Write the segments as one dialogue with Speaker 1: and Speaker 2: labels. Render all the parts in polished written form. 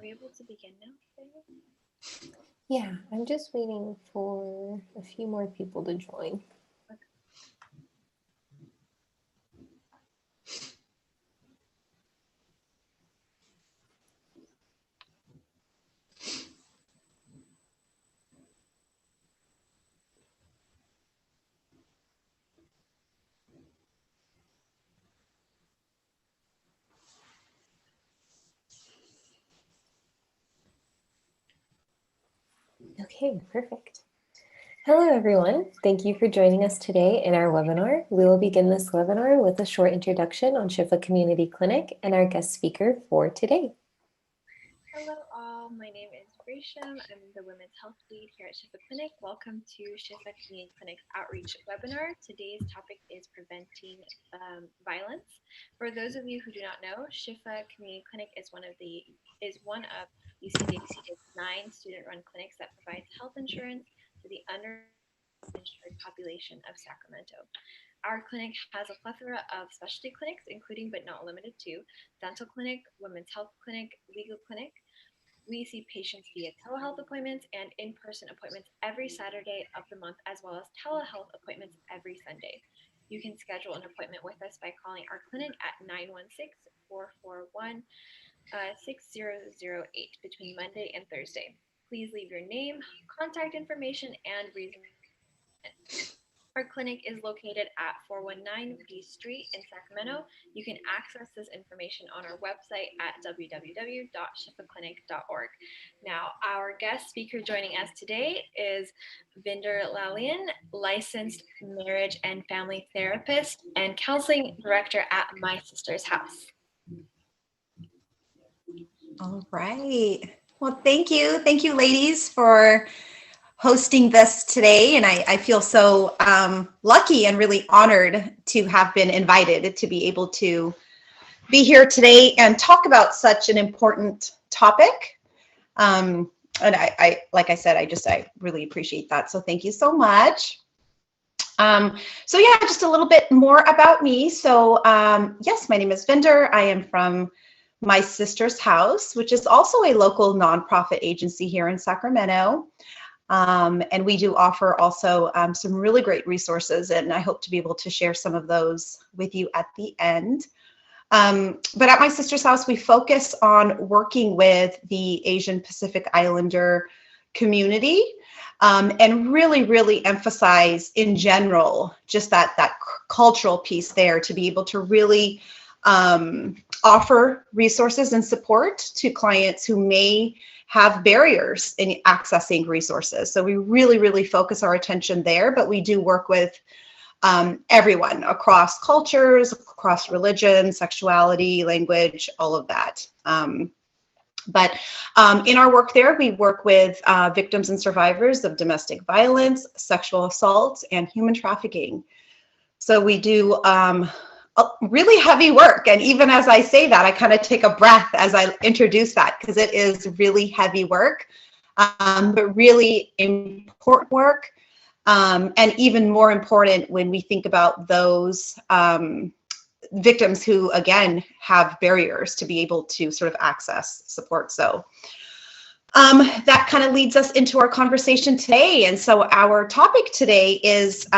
Speaker 1: we able to begin now?
Speaker 2: Yeah, I'm just waiting for a few more people to join. Okay, perfect. Hello, everyone. Thank you for joining us today in our webinar. We will begin this webinar with a short introduction on Shifa Community Clinic and our guest speaker for today.
Speaker 1: Hello all, my name is Gresham. I'm the Women's Health Lead here at Shifa Clinic. Welcome to Shifa Community Clinic's Outreach webinar. Today's topic is preventing violence. For those of you who do not know, Shifa Community Clinic is one of UCDC's 9 student-run clinics that provides health insurance to the underinsured population of Sacramento. Our clinic has a plethora of specialty clinics, including but not limited to dental clinic, women's health clinic, legal clinic. We see patients via telehealth appointments and in-person appointments every Saturday of the month, as well as telehealth appointments every Sunday. You can schedule an appointment with us by calling our clinic at 916-441-6008 between Monday and Thursday. Please leave your name, contact information, and reason. Our clinic is located at 419 B Street in Sacramento. You can access this information on our website at www.shifaclinic.org. Now, our guest speaker joining us today is Vinder Lalian, licensed marriage and family therapist and counseling director at My Sister's House.
Speaker 3: All right. Well, thank you. Thank you, ladies, for hosting this today, and I feel so lucky and really honored to have been invited to be able to be here today and talk about such an important topic. And I like I said, I really appreciate that. So thank you so much. So yeah, just a little bit more about me. So yes, my name is Vinder. I am from My Sister's House, which is also a local nonprofit agency here in Sacramento. And we do offer also some really great resources, and I hope to be able to share some of those with you at the end. But at My Sister's House, we focus on working with the Asian Pacific Islander community and really emphasize in general just that cultural piece there, to be able to really offer resources and support to clients who may have barriers in accessing resources. So we really focus our attention there, but we do work with everyone across cultures, across religion, sexuality, language, all of that. But in our work there, we work with victims and survivors of domestic violence, sexual assault, and human trafficking. So we do really heavy work. And even as I say that, I kind of take a breath as I introduce that, because it is really heavy work, but really important work. And even more important when we think about those victims who, again, have barriers to be able to sort of access support. So that kind of leads us into our conversation today. And so our topic today is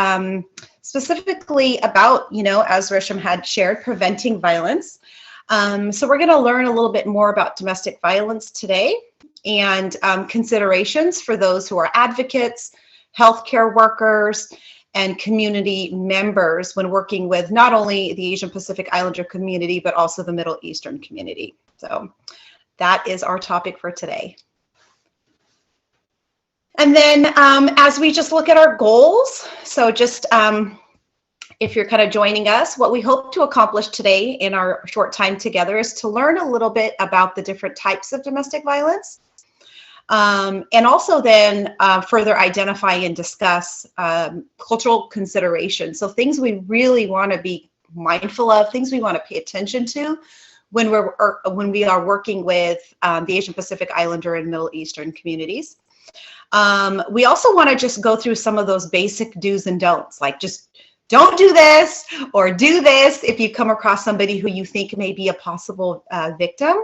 Speaker 3: specifically about, as Risham had shared, preventing violence. So we're going to learn a little bit more about domestic violence today, and considerations for those who are advocates, healthcare workers, and community members when working with not only the Asian Pacific Islander community, but also the Middle Eastern community. So that is our topic for today. And then as we just look at our goals, so just if you're kind of joining us, what we hope to accomplish today in our short time together is to learn a little bit about the different types of domestic violence, and also then further identify and discuss cultural considerations. So things we really want to be mindful of, things we want to pay attention to when we are working with the Asian Pacific Islander and Middle Eastern communities. We also want to just go through some of those basic do's and don'ts, like just don't do this or do this if you come across somebody who you think may be a possible victim,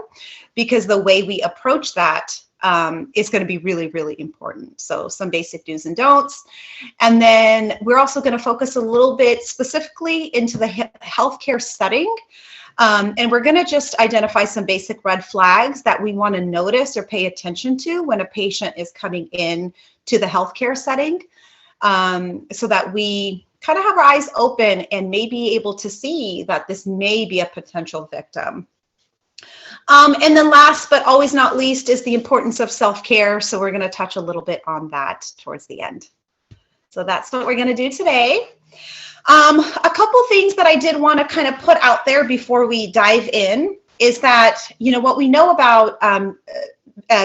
Speaker 3: because the way we approach that is going to be really, really important. So some basic do's and don'ts. And then we're also going to focus a little bit specifically into the healthcare setting. And we're going to just identify some basic red flags that we want to notice or pay attention to when a patient is coming in to the healthcare setting, so that we kind of have our eyes open and may be able to see that this may be a potential victim. And then last but always not least is the importance of self-care. So we're going to touch a little bit on that towards the end. So that's what we're going to do today. A couple things that I did want to kind of put out there before we dive in is that, you know, what we know about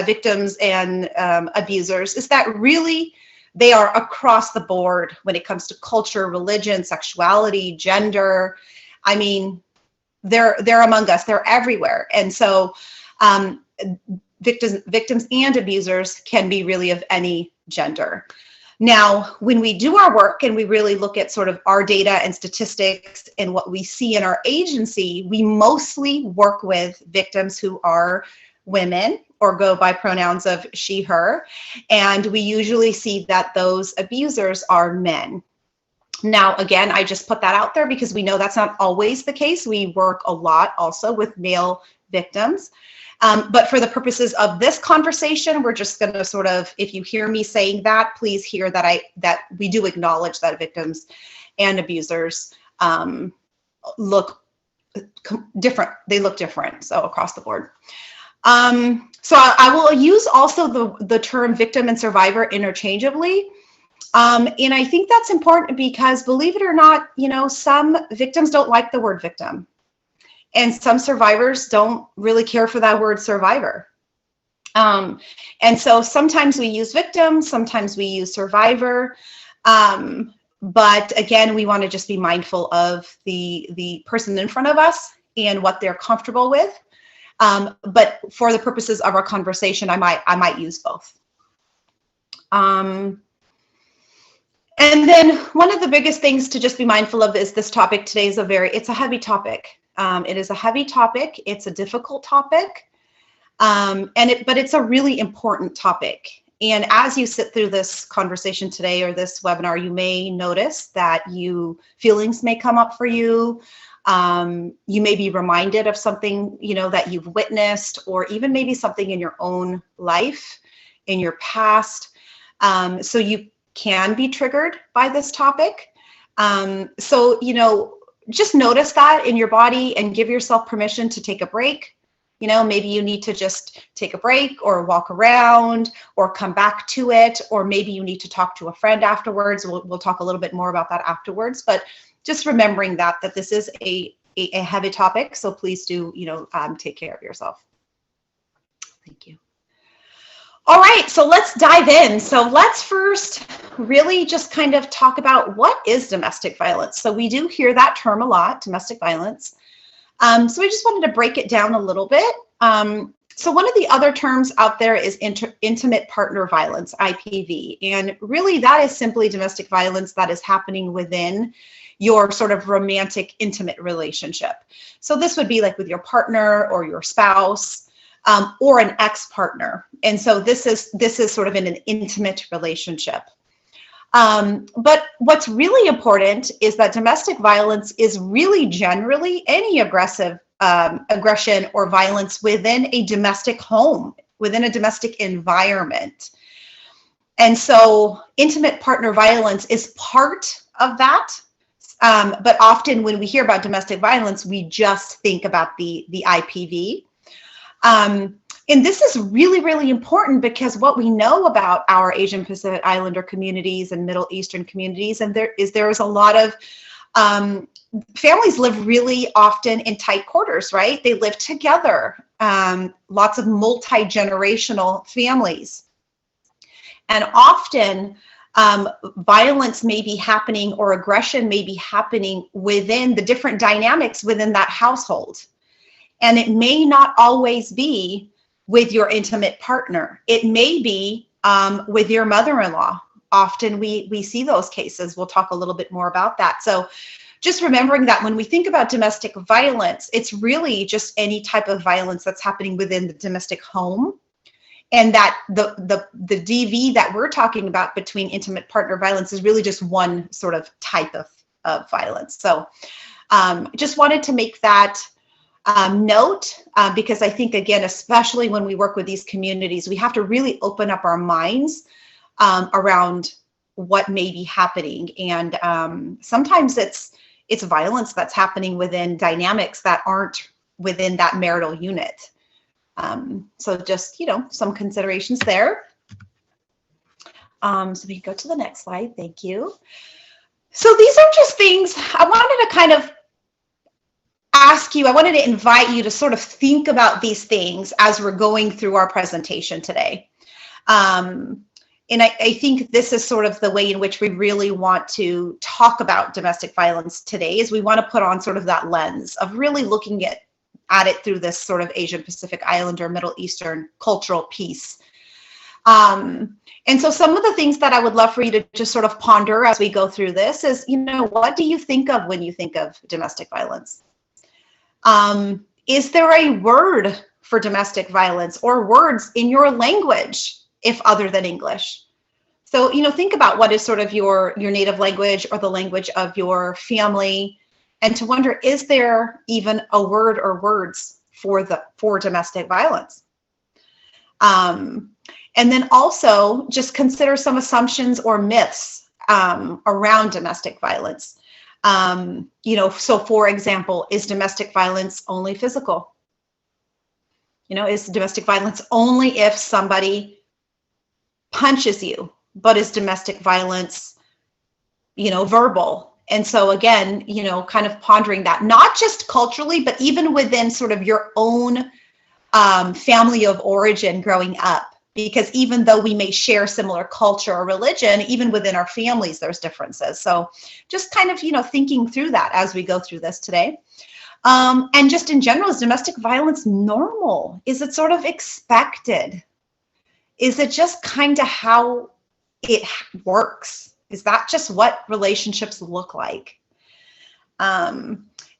Speaker 3: victims and abusers is that really they are across the board when it comes to culture, religion, sexuality, gender. I mean, they're among us, they're everywhere. And so victims and abusers can be really of any gender. Now, when we do our work and we really look at sort of our data and statistics and what we see in our agency, we mostly work with victims who are women or go by pronouns of she, her. And we usually see that those abusers are men. Now, again, I just put that out there because we know that's not always the case. We work a lot also with male victims. But for the purposes of this conversation, we're just going to sort of, if you hear me saying that, please hear that that we do acknowledge that victims and abusers look different. They look different, so across the board. So I will use also the term victim and survivor interchangeably. And I think that's important because, believe it or not, you know, some victims don't like the word victim. And some survivors don't really care for that word survivor. And so sometimes we use victim, sometimes we use survivor. But again, we want to just be mindful of the person in front of us and what they're comfortable with. But for the purposes of our conversation, I might use both. And then one of the biggest things to just be mindful of is this topic today is it's a heavy topic. It is a heavy topic. It's a difficult topic, but it's a really important topic. And as you sit through this conversation today or this webinar, you may notice that feelings may come up for you. You may be reminded of something, you know, that you've witnessed, or even maybe something in your own life, in your past. So you can be triggered by this topic. So, you know, just notice that in your body and give yourself permission to take a break. You know, maybe you need to just take a break or walk around or come back to it, or maybe you need to talk to a friend afterwards. We'll talk a little bit more about that afterwards, but just remembering that this is a heavy topic. So please do, you know, take care of yourself. Thank you. All right, so let's dive in. So let's first really just kind of talk about what is domestic violence. So we do hear that term a lot, domestic violence. So we just wanted to break it down a little bit. So one of the other terms out there is intimate partner violence, IPV. And really that is simply domestic violence that is happening within your sort of romantic, intimate relationship. So this would be like with your partner or your spouse, or an ex-partner. And so this is sort of in an intimate relationship. But what's really important is that domestic violence is really generally any aggressive aggression or violence within a domestic home, within a domestic environment. And so intimate partner violence is part of that. But often when we hear about domestic violence, we just think about the IPV. And this is really, really important because what we know about our Asian Pacific Islander communities and Middle Eastern communities, and there is a lot of families live really often in tight quarters, right? They live together, lots of multi-generational families. And often violence may be happening or aggression may be happening within the different dynamics within that household. And it may not always be with your intimate partner. It may be with your mother-in-law often we see those cases. We'll talk a little bit more about that. So just remembering that when we think about domestic violence, it's really just any type of violence that's happening within the domestic home. And that the DV that we're talking about between intimate partner violence is really just one sort of type of violence. So just wanted to make that note, because I think, again, especially when we work with these communities, we have to really open up our minds around what may be happening. And sometimes it's violence that's happening within dynamics that aren't within that marital unit. So just, some considerations there. So we can go to the next slide. Thank you. So these are just things I wanted to kind of ask you. I wanted to invite you to sort of think about these things as we're going through our presentation today. And I think this is sort of the way in which we really want to talk about domestic violence today, is we want to put on sort of that lens of really looking at it through this sort of Asian Pacific Islander, Middle Eastern cultural piece. And so some of the things that I would love for you to just sort of ponder as we go through this is, what do you think of when you think of domestic violence? Is there a word for domestic violence or words in your language, if other than English? So, think about what is sort of your native language or the language of your family, and to wonder, is there even a word or words for domestic violence? And then also just consider some assumptions or myths around domestic violence. So for example, is domestic violence only physical? Is domestic violence only if somebody punches you? But is domestic violence, verbal? And so again, kind of pondering that, not just culturally, but even within sort of your own family of origin growing up. Because even though we may share similar culture or religion, even within our families, there's differences. So just kind of, thinking through that as we go through this today. And just in general, is domestic violence normal? Is it sort of expected? Is it just kind of how it works? Is that just what relationships look like?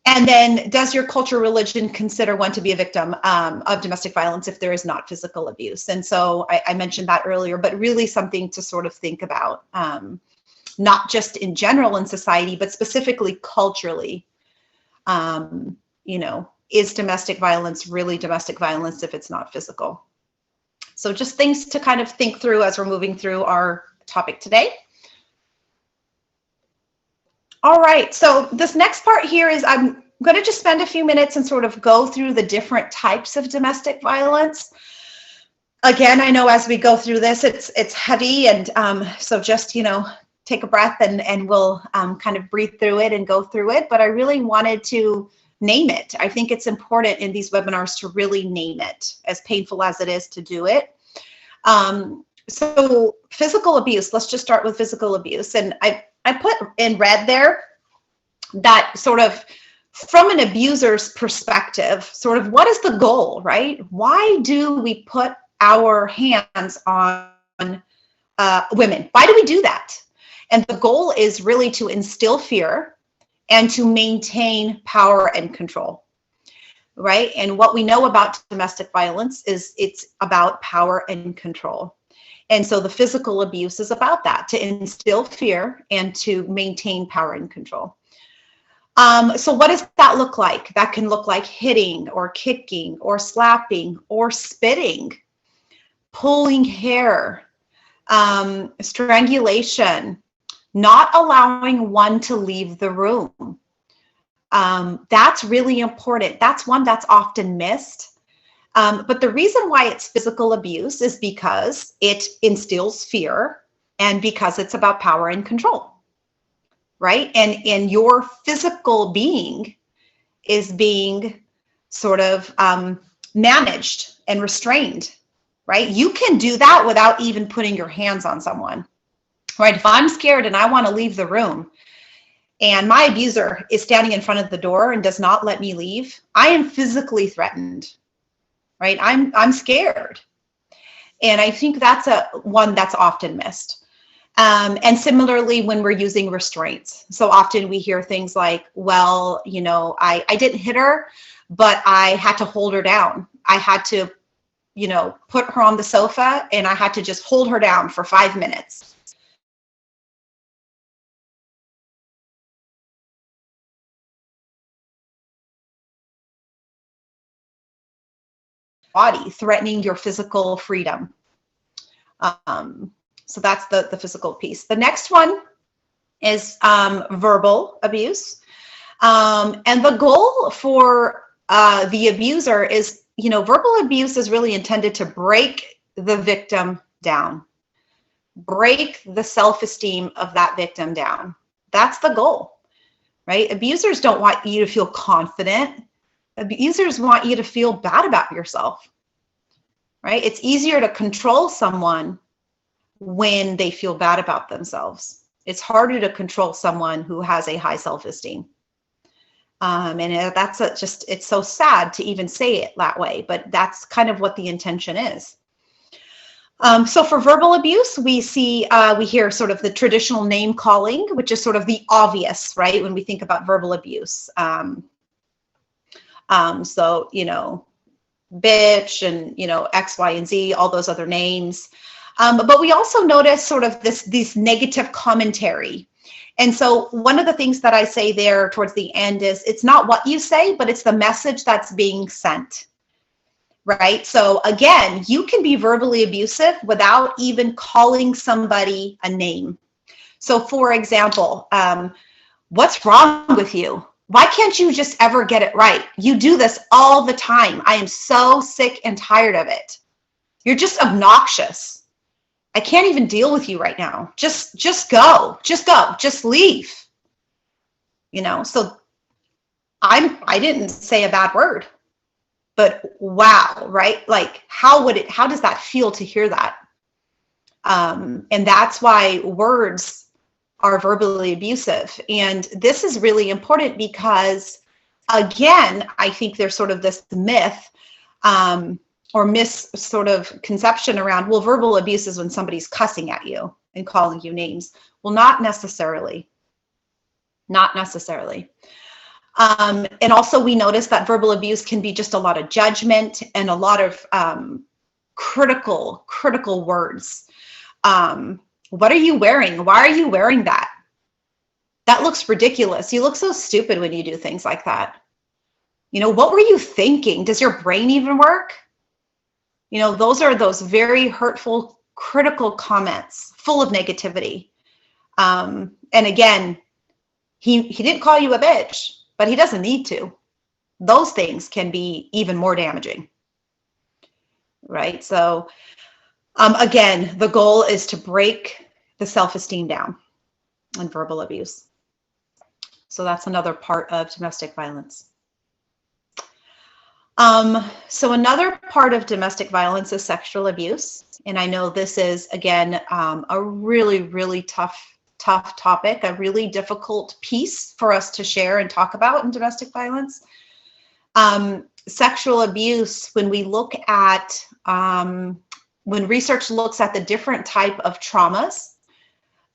Speaker 3: And then, does your culture, religion consider one to be a victim of domestic violence if there is not physical abuse? And so I mentioned that earlier, but really something to sort of think about, not just in general in society, but specifically culturally. Is domestic violence really domestic violence if it's not physical? So just things to kind of think through as we're moving through our topic today. All right, so this next part here is I'm going to just spend a few minutes and sort of go through the different types of domestic violence. Again, I know as we go through this, it's heavy, and so just, take a breath and we'll kind of breathe through it and go through it. But I really wanted to name it. I think it's important in these webinars to really name it, as painful as it is to do it. So physical abuse, let's just start with physical abuse. And I put in red there that sort of from an abuser's perspective, sort of what is the goal, right? Why do we put our hands on women? Why do we do that? And the goal is really to instill fear and to maintain power and control, right? And what we know about domestic violence is it's about power and control. And so the physical abuse is about that, to instill fear and to maintain power and control. So what does that look like? That can look like hitting or kicking or slapping or spitting, pulling hair, strangulation, not allowing one to leave the room. That's really important. That's one that's often missed. But the reason why it's physical abuse is because it instills fear and because it's about power and control, right? And your physical being is being sort of managed and restrained, right? You can do that without even putting your hands on someone, right? If I'm scared and I want to leave the room and my abuser is standing in front of the door and does not let me leave, I am physically threatened. Right? I'm scared. And I think that's one that's often missed. And similarly, when we're using restraints. So often we hear things like, well, I didn't hit her, but I had to hold her down. I had to, put her on the sofa and I had to just hold her down for 5 minutes. Body threatening your physical freedom. So that's the physical piece. The next one is verbal abuse. And the goal for the abuser is, verbal abuse is really intended to break the victim down, break the self-esteem of that victim down. That's the goal, right? Abusers don't want you to feel confident. Abusers want you to feel bad about yourself, right? It's easier to control someone when they feel bad about themselves. It's harder to control someone who has a high self-esteem. And that's it's so sad to even say it that way, but that's kind of what the intention is. So for verbal abuse, we hear sort of the traditional name calling, which is sort of the obvious, right? When we think about verbal abuse. So, bitch and, X, Y, and Z, all those other names. But we also notice sort of this negative commentary. And so one of the things that I say there towards the end is it's not what you say, but it's the message that's being sent, right? So again, you can be verbally abusive without even calling somebody a name. So for example, what's wrong with you? Why can't you just ever get it right? You do this all the time. I am so sick and tired of it. You're just obnoxious. I can't even deal with you right now. Just go, just leave. So I didn't say a bad word, but wow, right? Like how does that feel to hear that? And that's why words are verbally abusive. And this is really important because again, I think there's sort of this myth, or sort of conception around, well, verbal abuse is when somebody's cussing at you and calling you names. Well, not necessarily. Not necessarily. And also we notice that verbal abuse can be just a lot of judgment and a lot of critical words. What are you wearing? Why are you wearing that? That looks ridiculous. You look so stupid when you do things like that. What were you thinking? Does your brain even work? Those are those very hurtful, critical comments full of negativity. And again, he didn't call you a bitch, but he doesn't need to. Those things can be even more damaging, right? So again, the goal is to break the self-esteem down and verbal abuse. So that's another part of domestic violence. So another part of domestic violence is sexual abuse. And I know this is, again, a really, really tough topic, a really difficult piece for us to share and talk about in domestic violence. Sexual abuse, when we look at, when research looks at the different type of traumas,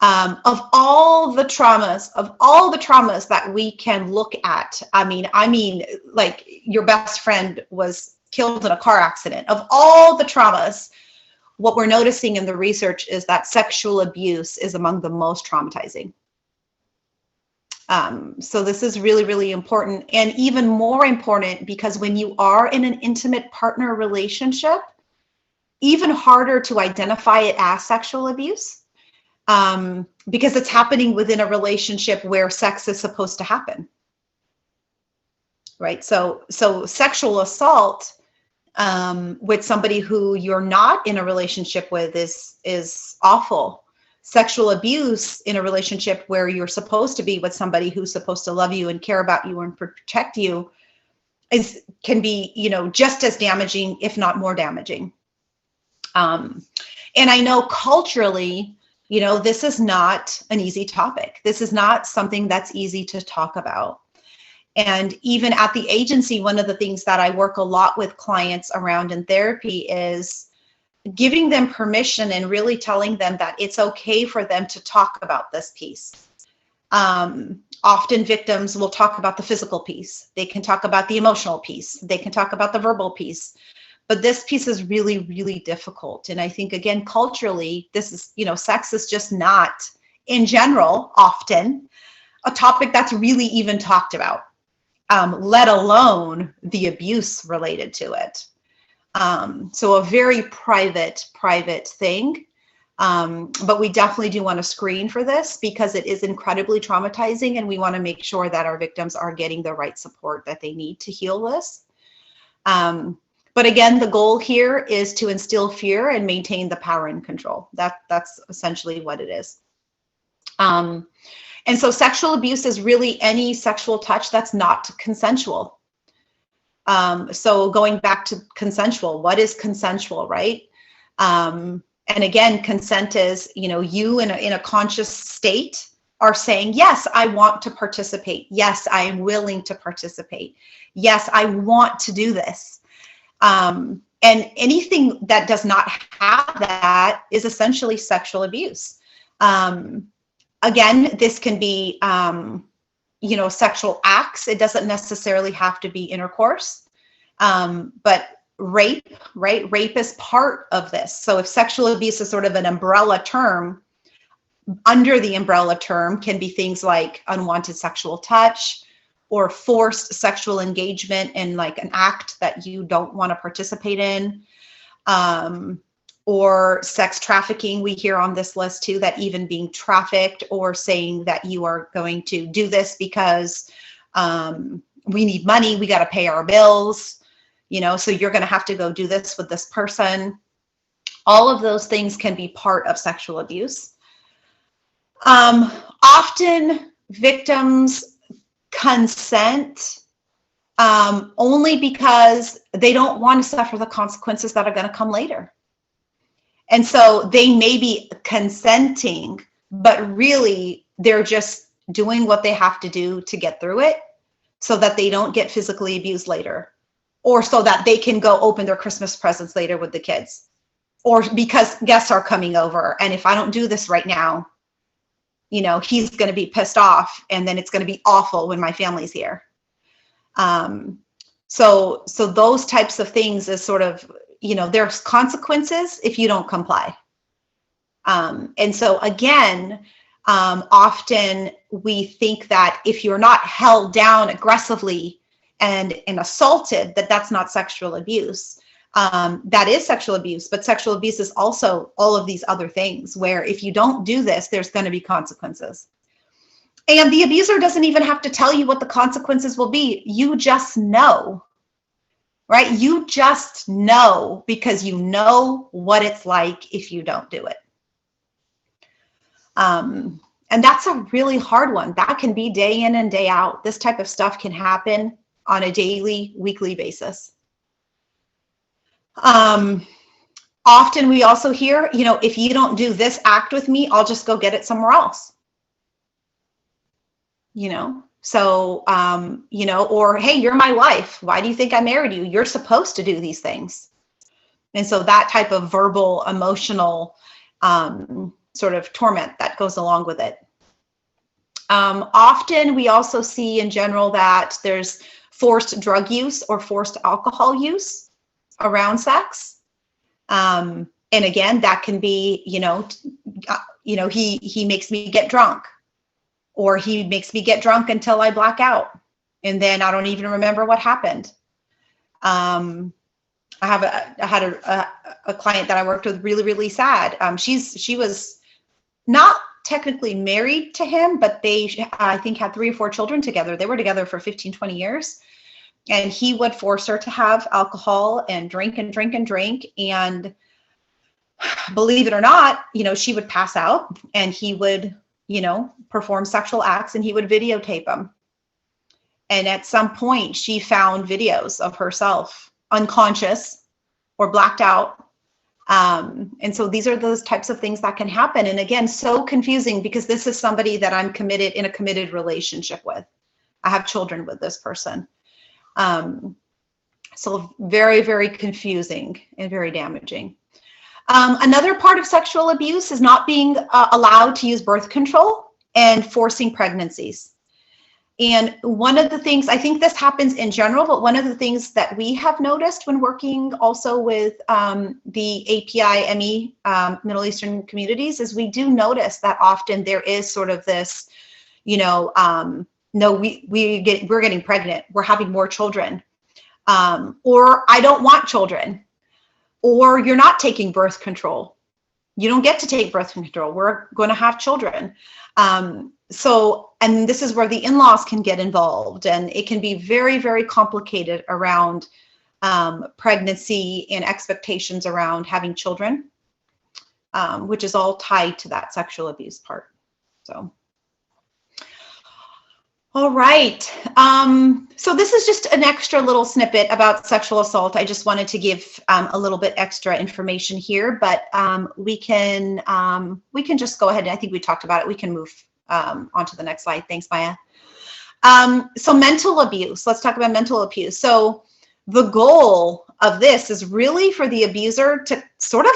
Speaker 3: of all the traumas that we can look at, I mean, like your best friend was killed in a car accident. Of all the traumas, what we're noticing in the research is that sexual abuse is among the most traumatizing. So this is really, really important, and even more important because when you are in an intimate partner relationship, even harder to identify it as sexual abuse. Because it's happening within a relationship where sex is supposed to happen, right? So sexual assault with somebody who you're not in a relationship with is awful. Sexual abuse in a relationship where you're supposed to be with somebody who's supposed to love you and care about you and protect you can be, just as damaging, if not more damaging. And I know culturally, this is not an easy topic. This is not something that's easy to talk about. And even at the agency, one of the things that I work a lot with clients around in therapy is giving them permission and really telling them that it's okay for them to talk about this piece. Often victims will talk about the physical piece. They can talk about the emotional piece. They can talk about the verbal piece. But this piece is really, really difficult. And I think, again, culturally, this is, sex is just not, in general, often a topic that's really even talked about, let alone the abuse related to it. So a very private thing. But we definitely do want to screen for this because it is incredibly traumatizing, and we want to make sure that our victims are getting the right support that they need to heal this. But again, the goal here is to instill fear and maintain the power and control. That's essentially what it is. And so sexual abuse is really any sexual touch that's not consensual. So going back to consensual, what is consensual, right? And again, consent is, you in a conscious state are saying, yes, I want to participate. Yes, I am willing to participate. Yes, I want to do this. And anything that does not have that is essentially sexual abuse. Again, this can be, sexual acts. It doesn't necessarily have to be intercourse, but rape, right? Rape is part of this. So if sexual abuse is sort of an umbrella term, under the umbrella term can be things like unwanted sexual touch or forced sexual engagement in like an act that you don't want to participate in, or sex trafficking. We hear on this list too, that even being trafficked or saying that you are going to do this because we need money, we got to pay our bills, so you're going to have to go do this with this person. All of those things can be part of sexual abuse. Often victims consent only because they don't want to suffer the consequences that are going to come later. And so they may be consenting, but really they're just doing what they have to do to get through it so that they don't get physically abused later, or so that they can go open their Christmas presents later with the kids, or because guests are coming over. And if I don't do this right now, he's going to be pissed off, and then it's going to be awful when my family's here. So those types of things is sort of, there's consequences if you don't comply. And so again, often we think that if you're not held down aggressively and assaulted, that's not sexual abuse. That is sexual abuse, but sexual abuse is also all of these other things where if you don't do this, there's going to be consequences. And the abuser doesn't even have to tell you what the consequences will be. You just know, right? You just know because you know what it's like if you don't do it. And that's a really hard one. That can be day in and day out. This type of stuff can happen on a daily, weekly basis. Often we also hear, if you don't do this act with me, I'll just go get it somewhere else. So, or, hey, you're my wife. Why do you think I married you? You're supposed to do these things. And so that type of verbal, emotional sort of torment that goes along with it. Often we also see in general that there's forced drug use or forced alcohol use around sex. And again, that can be, he makes me get drunk, or he makes me get drunk until I black out, and then I don't even remember what happened. I had a client that I worked with, really, really sad. She was not technically married to him, but they, I think, had 3 or 4 children together. They were together for 15, 20 years. And he would force her to have alcohol and drink and drink and drink. And believe it or not, she would pass out, and he would, perform sexual acts, and he would videotape them. And at some point she found videos of herself unconscious or blacked out. And so these are those types of things that can happen. And again, so confusing because this is somebody that I'm committed in a committed relationship with. I have children with this person. So very, very confusing and very damaging. Another part of sexual abuse is not being allowed to use birth control and forcing pregnancies. And one of the things, I think this happens in general, but one of the things that we have noticed when working also with the API, ME, Middle Eastern communities, is we do notice that often there is sort of this, you know, no, we're getting pregnant, we're having more children, or I don't want children, or you're not taking birth control. You don't get to take birth control. We're going to have children. And this is where the in-laws can get involved, and it can be very, very complicated around pregnancy and expectations around having children, which is all tied to that sexual abuse part. So, all right. So this is just an extra little snippet about sexual assault. I just wanted to give a little bit extra information here, but we can just go ahead, and I think we talked about it. We can move on to the next slide. Thanks, Maya. So mental abuse. Let's talk about mental abuse. So the goal of this is really for the abuser to sort of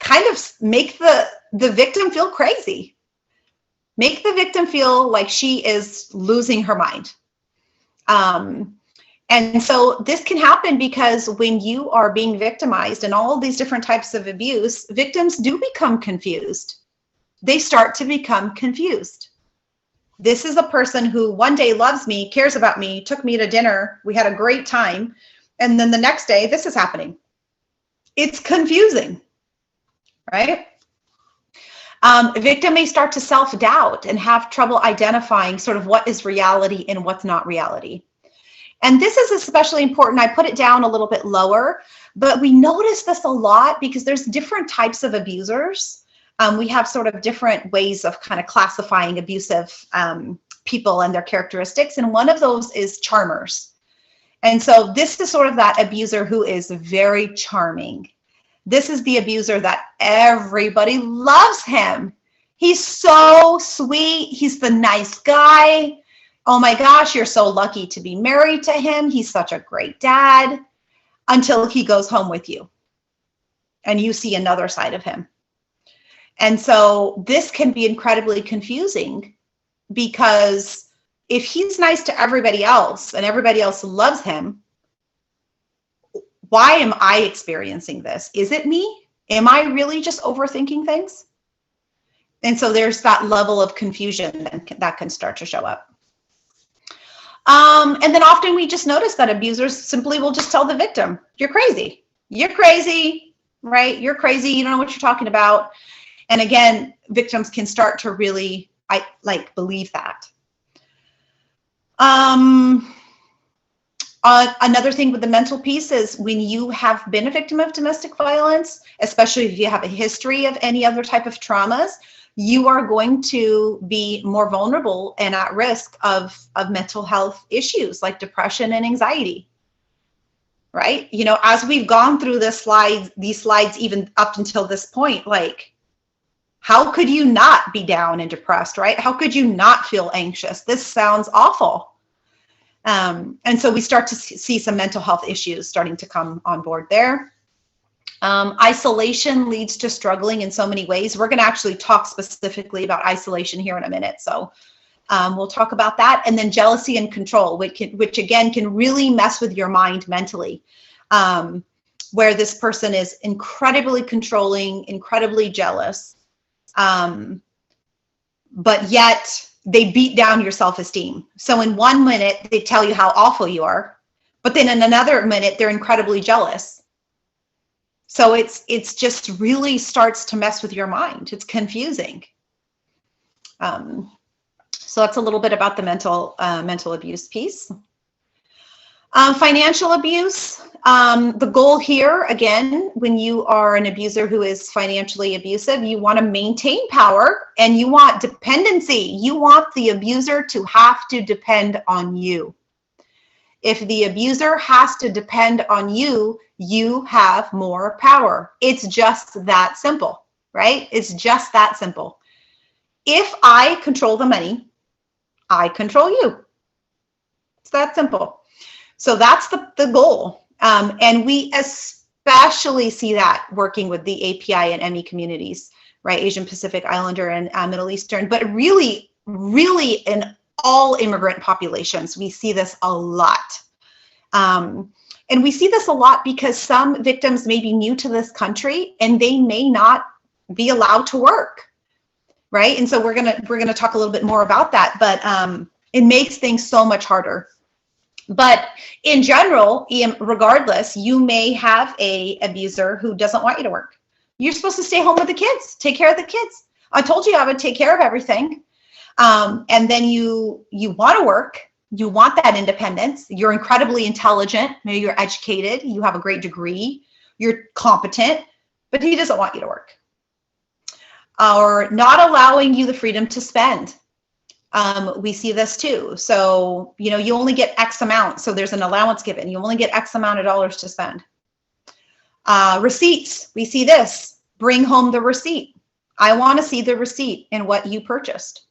Speaker 3: kind of make the victim feel crazy. Make the victim feel like she is losing her mind. And so this can happen because when you are being victimized in all these different types of abuse, victims do become confused. They start to become confused. This is a person who one day loves me, cares about me, took me to dinner, we had a great time, and then the next day this is happening. It's confusing, right? A victim may start to self-doubt and have trouble identifying sort of what is reality and what's not reality. And this is especially important. I put it down a little bit lower, but we notice this a lot because there's different types of abusers. We have sort of different ways of kind of classifying abusive people and their characteristics. And one of those is charmers. And so this is sort of that abuser who is very charming. This is the abuser that everybody loves him. He's so sweet. He's the nice guy. Oh my gosh, you're so lucky to be married to him. He's such a great dad, until he goes home with you and you see another side of him. And so this can be incredibly confusing, because if he's nice to everybody else and everybody else loves him, why am I experiencing this? Is it me? Am I really just overthinking things? And so there's that level of confusion that can start to show up. And then often we just notice that abusers simply will just tell the victim, you're crazy. You're crazy, right? You're crazy. You don't know what you're talking about. And again, victims can start to really believe that. Another thing with the mental piece is when you have been a victim of domestic violence, especially if you have a history of any other type of traumas, you are going to be more vulnerable and at risk of mental health issues like depression and anxiety, right? You know, as we've gone through these slides, even up until this point, like, how could you not be down and depressed, right? How could you not feel anxious? This sounds awful. And so we start to see some mental health issues starting to come on board there. Isolation leads to struggling in so many ways. We're going to actually talk specifically about isolation here in a minute. So we'll talk about that. And then jealousy and control, which again can really mess with your mind mentally, where this person is incredibly controlling, incredibly jealous, but yet they beat down your self-esteem. So in one minute, they tell you how awful you are, but then in another minute, they're incredibly jealous. So it's just really starts to mess with your mind. It's confusing. So that's a little bit about the mental abuse piece. Financial abuse. The goal here, again, when you are an abuser who is financially abusive, you want to maintain power and you want dependency. You want the abuser to have to depend on you. If the abuser has to depend on you, you have more power. It's just that simple, right? It's just that simple. If I control the money, I control you. It's that simple. So that's the goal. And we especially especially see that working with the API and ME communities, right? Asian Pacific Islander and Middle Eastern, but really, really in all immigrant populations, we see this a lot. And we see this a lot because some victims may be new to this country and they may not be allowed to work, right? And so we're gonna talk a little bit more about that, but it makes things so much harder. But in general, regardless, you may have a abuser who doesn't want you to work. You're supposed to stay home with the kids, take care of the kids. I told you I would take care of everything. And then you want to work. You want that independence. You're incredibly intelligent. Maybe you're educated. You have a great degree. You're competent, but he doesn't want you to work. Or not allowing you the freedom to spend. We see this too. So, you know, you only get X amount. So there's an allowance given. You only get X amount of dollars to spend. Receipts. We see this. Bring home the receipt. I want to see the receipt in what you purchased.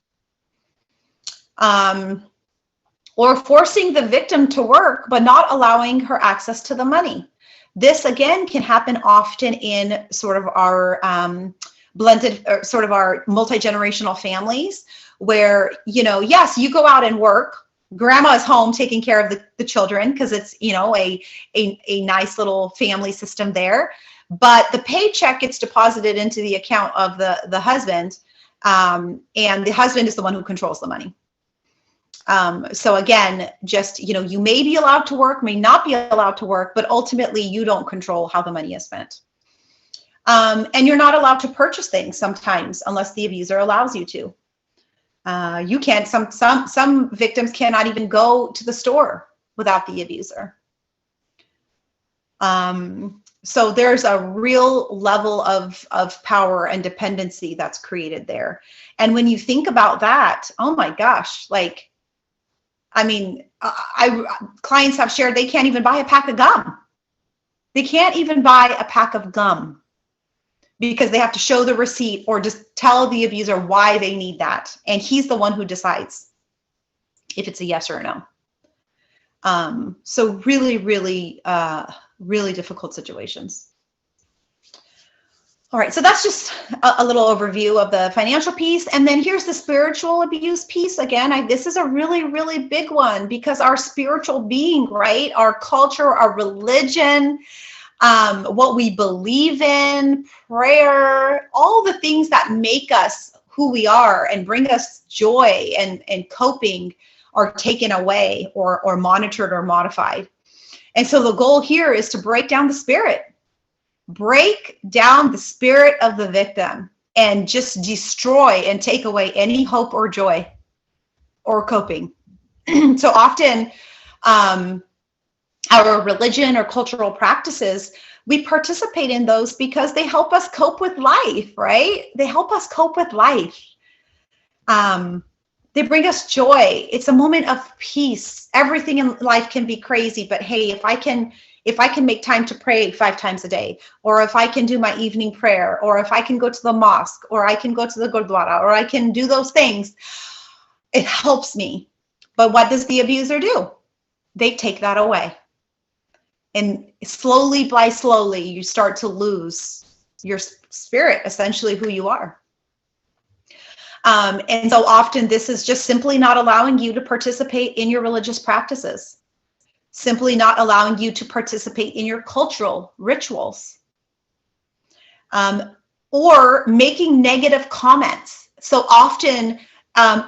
Speaker 3: Or forcing the victim to work, but not allowing her access to the money. This again can happen often in sort of our blended, or sort of our multi-generational families where, you know, yes, you go out and work. Grandma is home taking care of the children because it's, you know, a nice little family system there. But the paycheck gets deposited into the account of the husband, and the husband is the one who controls the money. So again, just, you know, you may be allowed to work, may not be allowed to work, but ultimately you don't control how the money is spent. And you're not allowed to purchase things sometimes unless the abuser allows you to. You can't, some victims cannot even go to the store without the abuser. So there's a real level of power and dependency that's created there. And when you think about that, oh my gosh, like, I mean, clients have shared they can't even buy a pack of gum. They can't even buy a pack of gum because they have to show the receipt or just tell the abuser why they need that. And he's the one who decides if it's a yes or a no. So really, really, really difficult situations. All right, so that's just a little overview of the financial piece. And then here's the spiritual abuse piece. Again, this is a really, really big one because our spiritual being, right? Our culture, our religion, what we believe in, prayer, all the things that make us who we are and bring us joy and coping are taken away or monitored or modified. And so the goal here is to break down the spirit. Break down the spirit of the victim and just destroy and take away any hope or joy or coping. So often our religion or cultural practices, we participate in those because they help us cope with life, right? They help us cope with life. They bring us joy. It's a moment of peace. Everything in life can be crazy, but hey, if I can make time to pray 5 times a day, or if I can do my evening prayer, or if I can go to the mosque, or I can go to the Gurdwara, or I can do those things, it helps me. But what does the abuser do? They take that away. And slowly by slowly, you start to lose your spirit, essentially who you are. And so often this is just simply not allowing you to participate in your religious practices. Simply not allowing you to participate in your cultural rituals, or making negative comments. So often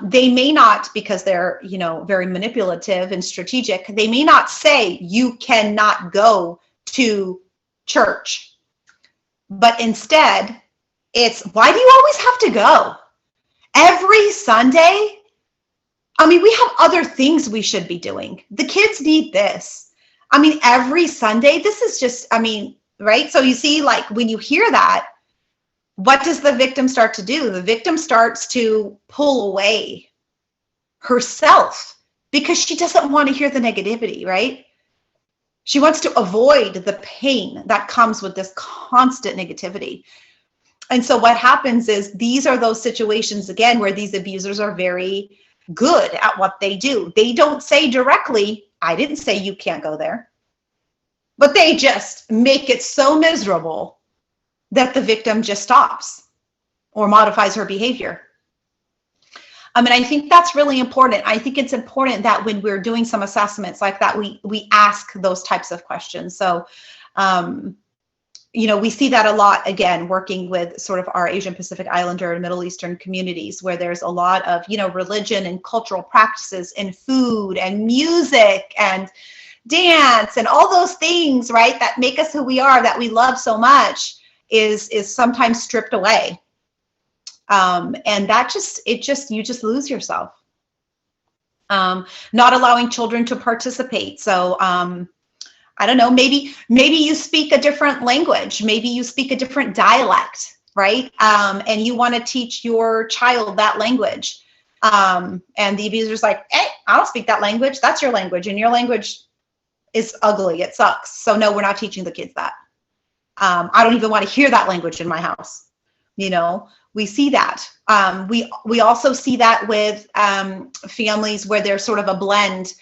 Speaker 3: they may not, because they're, you know, very manipulative and strategic, they may not say you cannot go to church, but instead it's, why do you always have to go? Every Sunday? I mean, we have other things we should be doing. The kids need this. I mean, every Sunday, this is just, I mean, right? So you see, like, when you hear that, what does the victim start to do? The victim starts to pull away herself because she doesn't want to hear the negativity, right? She wants to avoid the pain that comes with this constant negativity. And so what happens is these are those situations, again, where these abusers are very good at what they do. They don't say directly, I didn't say you can't go there. but they just make it so miserable that the victim just stops or modifies her behavior. And I think that's really important. I think it's important that when we're doing some assessments like that, we ask those types of questions. So, we see that a lot, again, working with sort of our Asian Pacific Islander and Middle Eastern communities, where there's a lot of, religion and cultural practices and food and music and dance and all those things, right, that make us who we are, that we love so much, is sometimes stripped away. And that you just lose yourself. Not allowing children to participate. So, I don't know, maybe you speak a different language, maybe you speak a different dialect, right? And you want to teach your child that language. And the abuser's like, hey, I don't speak that language. That's your language. And your language is ugly. It sucks. So no, we're not teaching the kids that. I don't even want to hear that language in my house. We see that. We also see that with families where there's sort of a blend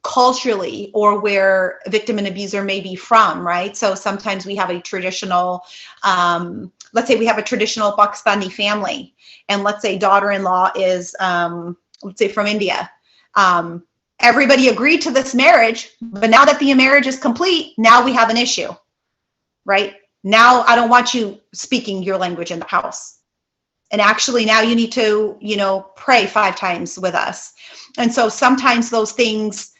Speaker 3: culturally, or where a victim and abuser may be from, right? So sometimes we have a traditional, let's say we have a traditional Pakistani family, and let's say daughter-in-law is, let's say from India. Everybody agreed to this marriage, but now that the marriage is complete, now we have an issue, right? Now I don't want you speaking your language in the house. And actually now you need to, pray 5 times with us. And so sometimes those things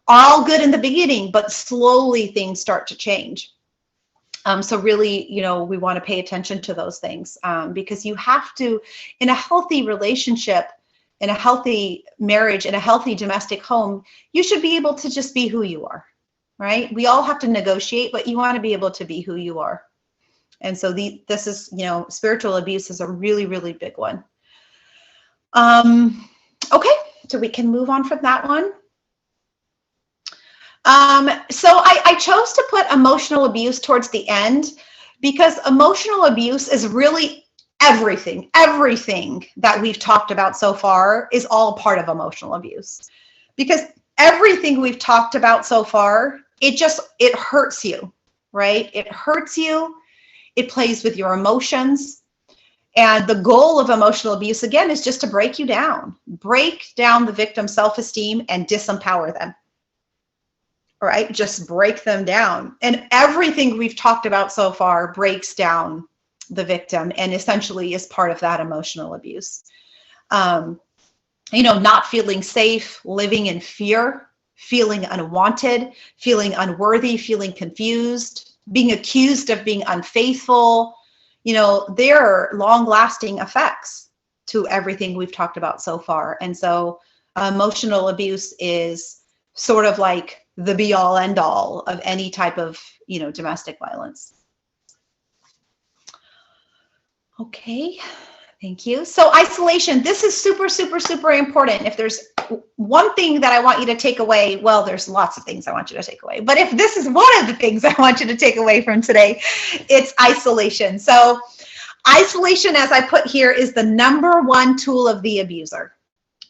Speaker 3: are all good in the beginning, but slowly things start to change. So really, we want to pay attention to those things, because you have to, in a healthy relationship, in a healthy marriage, in a healthy domestic home, you should be able to just be who you are, right? We all have to negotiate, but you want to be able to be who you are. And so this is, spiritual abuse is a really, really big one. Okay, so we can move on from that one. So I chose to put emotional abuse towards the end, because emotional abuse is really everything that we've talked about so far is all part of emotional abuse. Because everything we've talked about so far, it hurts you, right? It hurts you. It plays with your emotions. And the goal of emotional abuse, again, is just to break you down, break down the victim's self-esteem and disempower them. All right, just break them down. And everything we've talked about so far breaks down the victim and essentially is part of that emotional abuse. Not feeling safe, living in fear, feeling unwanted, feeling unworthy, feeling confused, being accused of being unfaithful. There are long-lasting effects to everything we've talked about so far. And so emotional abuse is sort of like the be-all end-all of any type of, domestic violence. Okay, thank you. So isolation, this is super, super, super important. If there's one thing that I want you to take away, well, there's lots of things I want you to take away, but if this is one of the things I want you to take away from today, it's isolation. So isolation, as I put here, is the #1 tool of the abuser,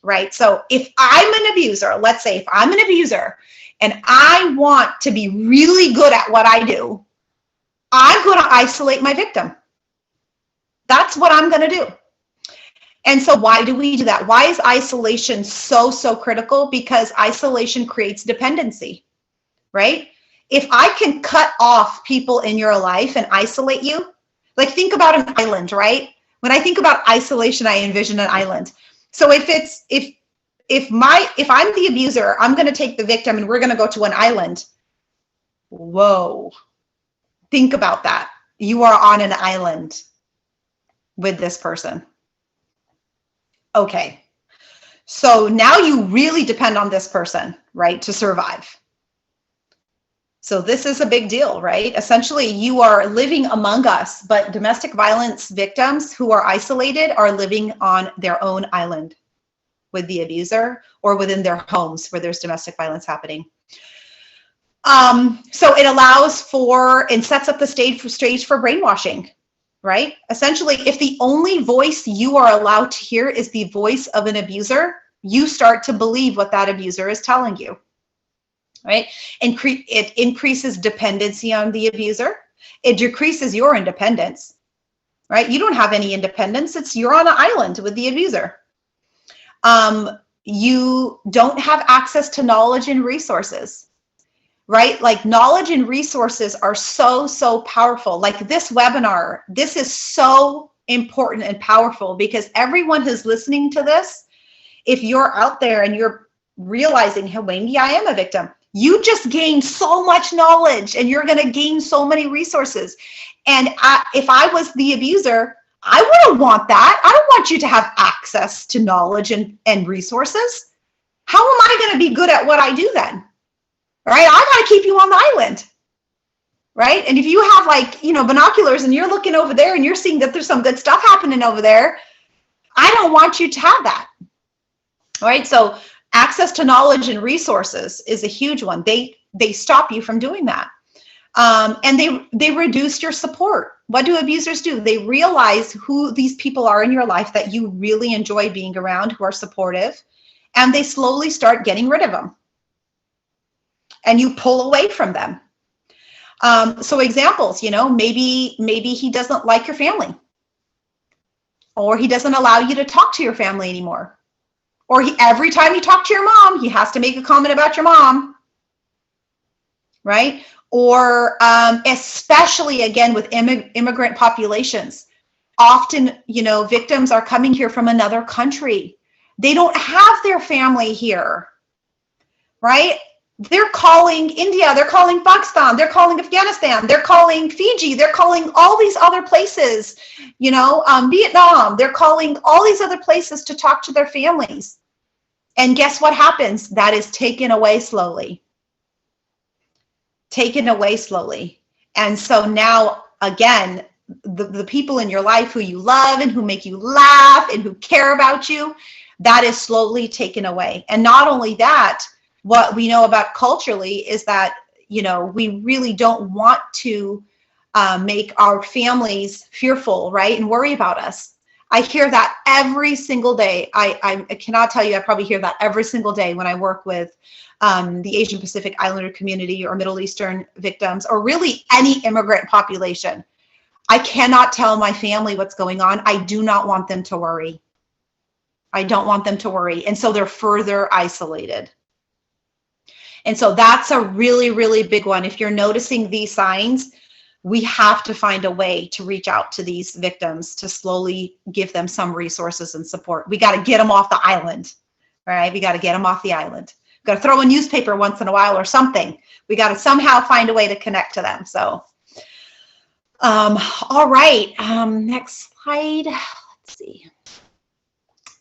Speaker 3: right? So if I'm an abuser, let's say if I'm an abuser and I want to be really good at what I do, I'm going to isolate my victim. That's what I'm going to do. And so why do we do that? Why is isolation so critical? Because isolation creates dependency, right? If I can cut off people in your life and isolate you, like think about an island, right? When I think about isolation, I envision an island. So if I'm the abuser, I'm going to take the victim and we're going to go to an island. Whoa. Think about that. You are on an island with this person. Okay. So now you really depend on this person, right, to survive. So this is a big deal, right? Essentially, you are living among us, but domestic violence victims who are isolated are living on their own island with the abuser or within their homes where there's domestic violence happening. So it allows for and sets up the stage for brainwashing, right? Essentially, if the only voice you are allowed to hear is the voice of an abuser, you start to believe what that abuser is telling you. right? It increases dependency on the abuser. It decreases your independence, right? You don't have any independence. You're on an island with the abuser. You don't have access to knowledge and resources, right? Like knowledge and resources are so, so powerful. Like this webinar, this is so important and powerful because everyone who's listening to this, if you're out there and you're realizing, hey, maybe I am a victim, you just gained so much knowledge and you're going to gain so many resources. And if I was the abuser, I wouldn't want that. I don't want you to have access to knowledge and resources. How am I going to be good at what I do then? Right? I got to keep you on the island. Right? And if you have like, binoculars and you're looking over there and you're seeing that there's some good stuff happening over there, I don't want you to have that. All right? So access to knowledge and resources is a huge one. They stop you from doing that. And they reduce your support. What do abusers do? They realize who these people are in your life that you really enjoy being around, who are supportive, and they slowly start getting rid of them. And you pull away from them. So examples, maybe he doesn't like your family, or he doesn't allow you to talk to your family anymore. Or every time you talk to your mom, he has to make a comment about your mom, right? Or especially, again, with immigrant populations, often, victims are coming here from another country. They don't have their family here, right? They're calling India, they're calling Pakistan, they're calling Afghanistan, they're calling Fiji, they're calling all these other places, Vietnam, they're calling all these other places to talk to their families. And guess what happens? That is taken away slowly. Taken away slowly. And so now, again, the people in your life who you love and who make you laugh and who care about you, that is slowly taken away. And not only that, what we know about culturally is that, we really don't want to make our families fearful, right? And worry about us. I hear that every single day. I cannot tell you, I probably hear that every single day when I work with the Asian Pacific Islander community or Middle Eastern victims, or really any immigrant population. I cannot tell my family what's going on. I do not want them to worry. I don't want them to worry. And so they're further isolated. And so that's a really, really big one. If you're noticing these signs, we have to find a way to reach out to these victims to slowly give them some resources and support. We got to get them off the island, right? We got to get them off the island. We've got to throw a newspaper once in a while or something. We got to somehow find a way to connect to them. So, all right. Next slide. Let's see.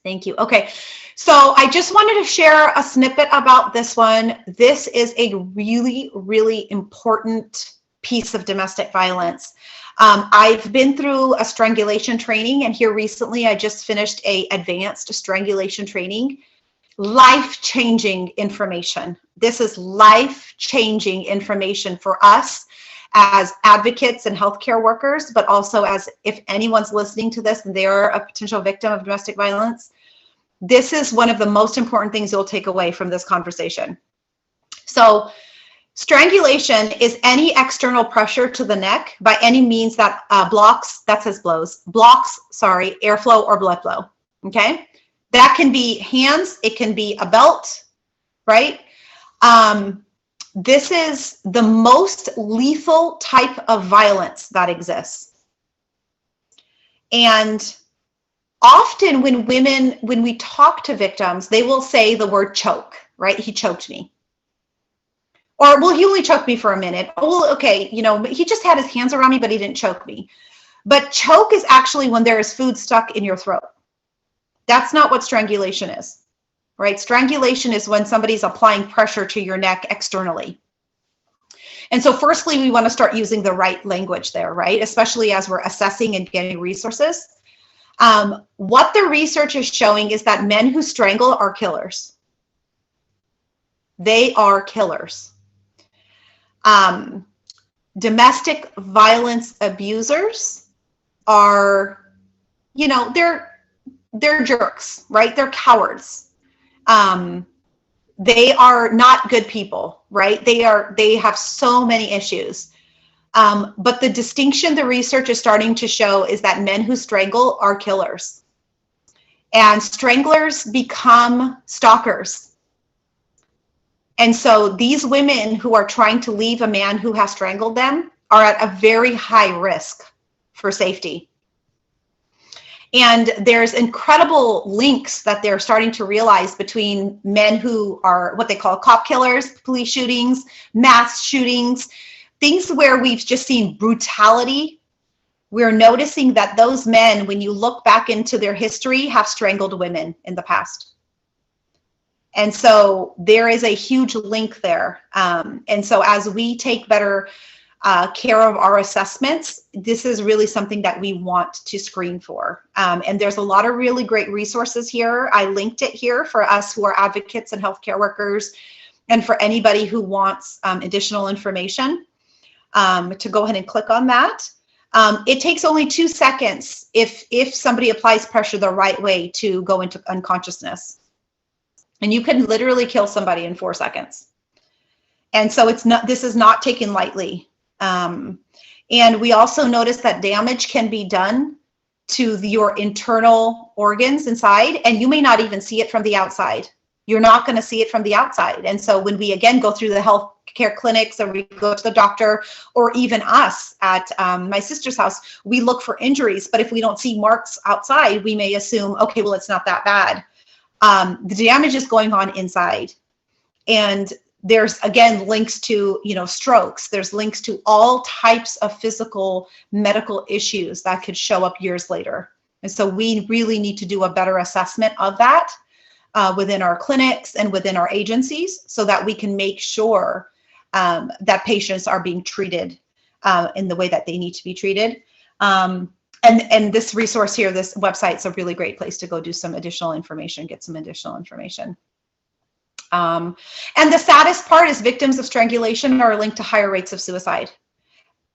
Speaker 3: Thank you. Okay. So I just wanted to share a snippet about this one. This is a really, really important piece of domestic violence. I've been through a strangulation training, and here recently I just finished a advanced strangulation training. Life-changing information. This is life-changing information for us as advocates and healthcare workers, but also as if anyone's listening to this and they are a potential victim of domestic violence. This is one of the most important things you'll take away from this conversation. So strangulation is any external pressure to the neck by any means that blocks airflow or blood flow, okay? That can be hands, it can be a belt, right? This is the most lethal type of violence that exists. And often when we talk to victims, they will say the word choke, right? He choked me. Or, well, he only choked me for a minute. Oh, well, okay, he just had his hands around me, but he didn't choke me. But choke is actually when there is food stuck in your throat. That's not what strangulation is, right? Strangulation is when somebody's applying pressure to your neck externally. And so firstly, we want to start using the right language there, right? Especially as we're assessing and getting resources. What the research is showing is that men who strangle are killers. They are killers. Domestic violence abusers are, they're jerks, right? They're cowards. they are not good people, right? They have so many issues. But the distinction the research is starting to show is that men who strangle are killers. And stranglers become stalkers. And so these women who are trying to leave a man who has strangled them are at a very high risk for safety. And there's incredible links that they're starting to realize between men who are what they call cop killers, police shootings, mass shootings, things where we've just seen brutality. We're noticing that those men, when you look back into their history, have strangled women in the past. And so there is a huge link there. And so as we take better care of our assessments, this is really something that we want to screen for. And there's a lot of really great resources here. I linked it here for us who are advocates and healthcare workers, and for anybody who wants additional information to go ahead and click on that. It takes only 2 seconds if somebody applies pressure the right way to go into unconsciousness. And you can literally kill somebody in 4 seconds. And so this is not taken lightly. And we also notice that damage can be done to your internal organs inside, and you may not even see it from the outside. You're not going to see it from the outside. And so when we again go through the healthcare clinics, or we go to the doctor, or even us at my sister's house, we look for injuries. But if we don't see marks outside, we may assume, okay, well, it's not that bad. The damage is going on inside. And there's, again, links to, strokes. There's links to all types of physical medical issues that could show up years later. And so we really need to do a better assessment of that within our clinics and within our agencies, so that we can make sure that patients are being treated in the way that they need to be treated. And this resource here, this website, is a really great place to go do some additional information, get some additional information. And the saddest part is victims of strangulation are linked to higher rates of suicide.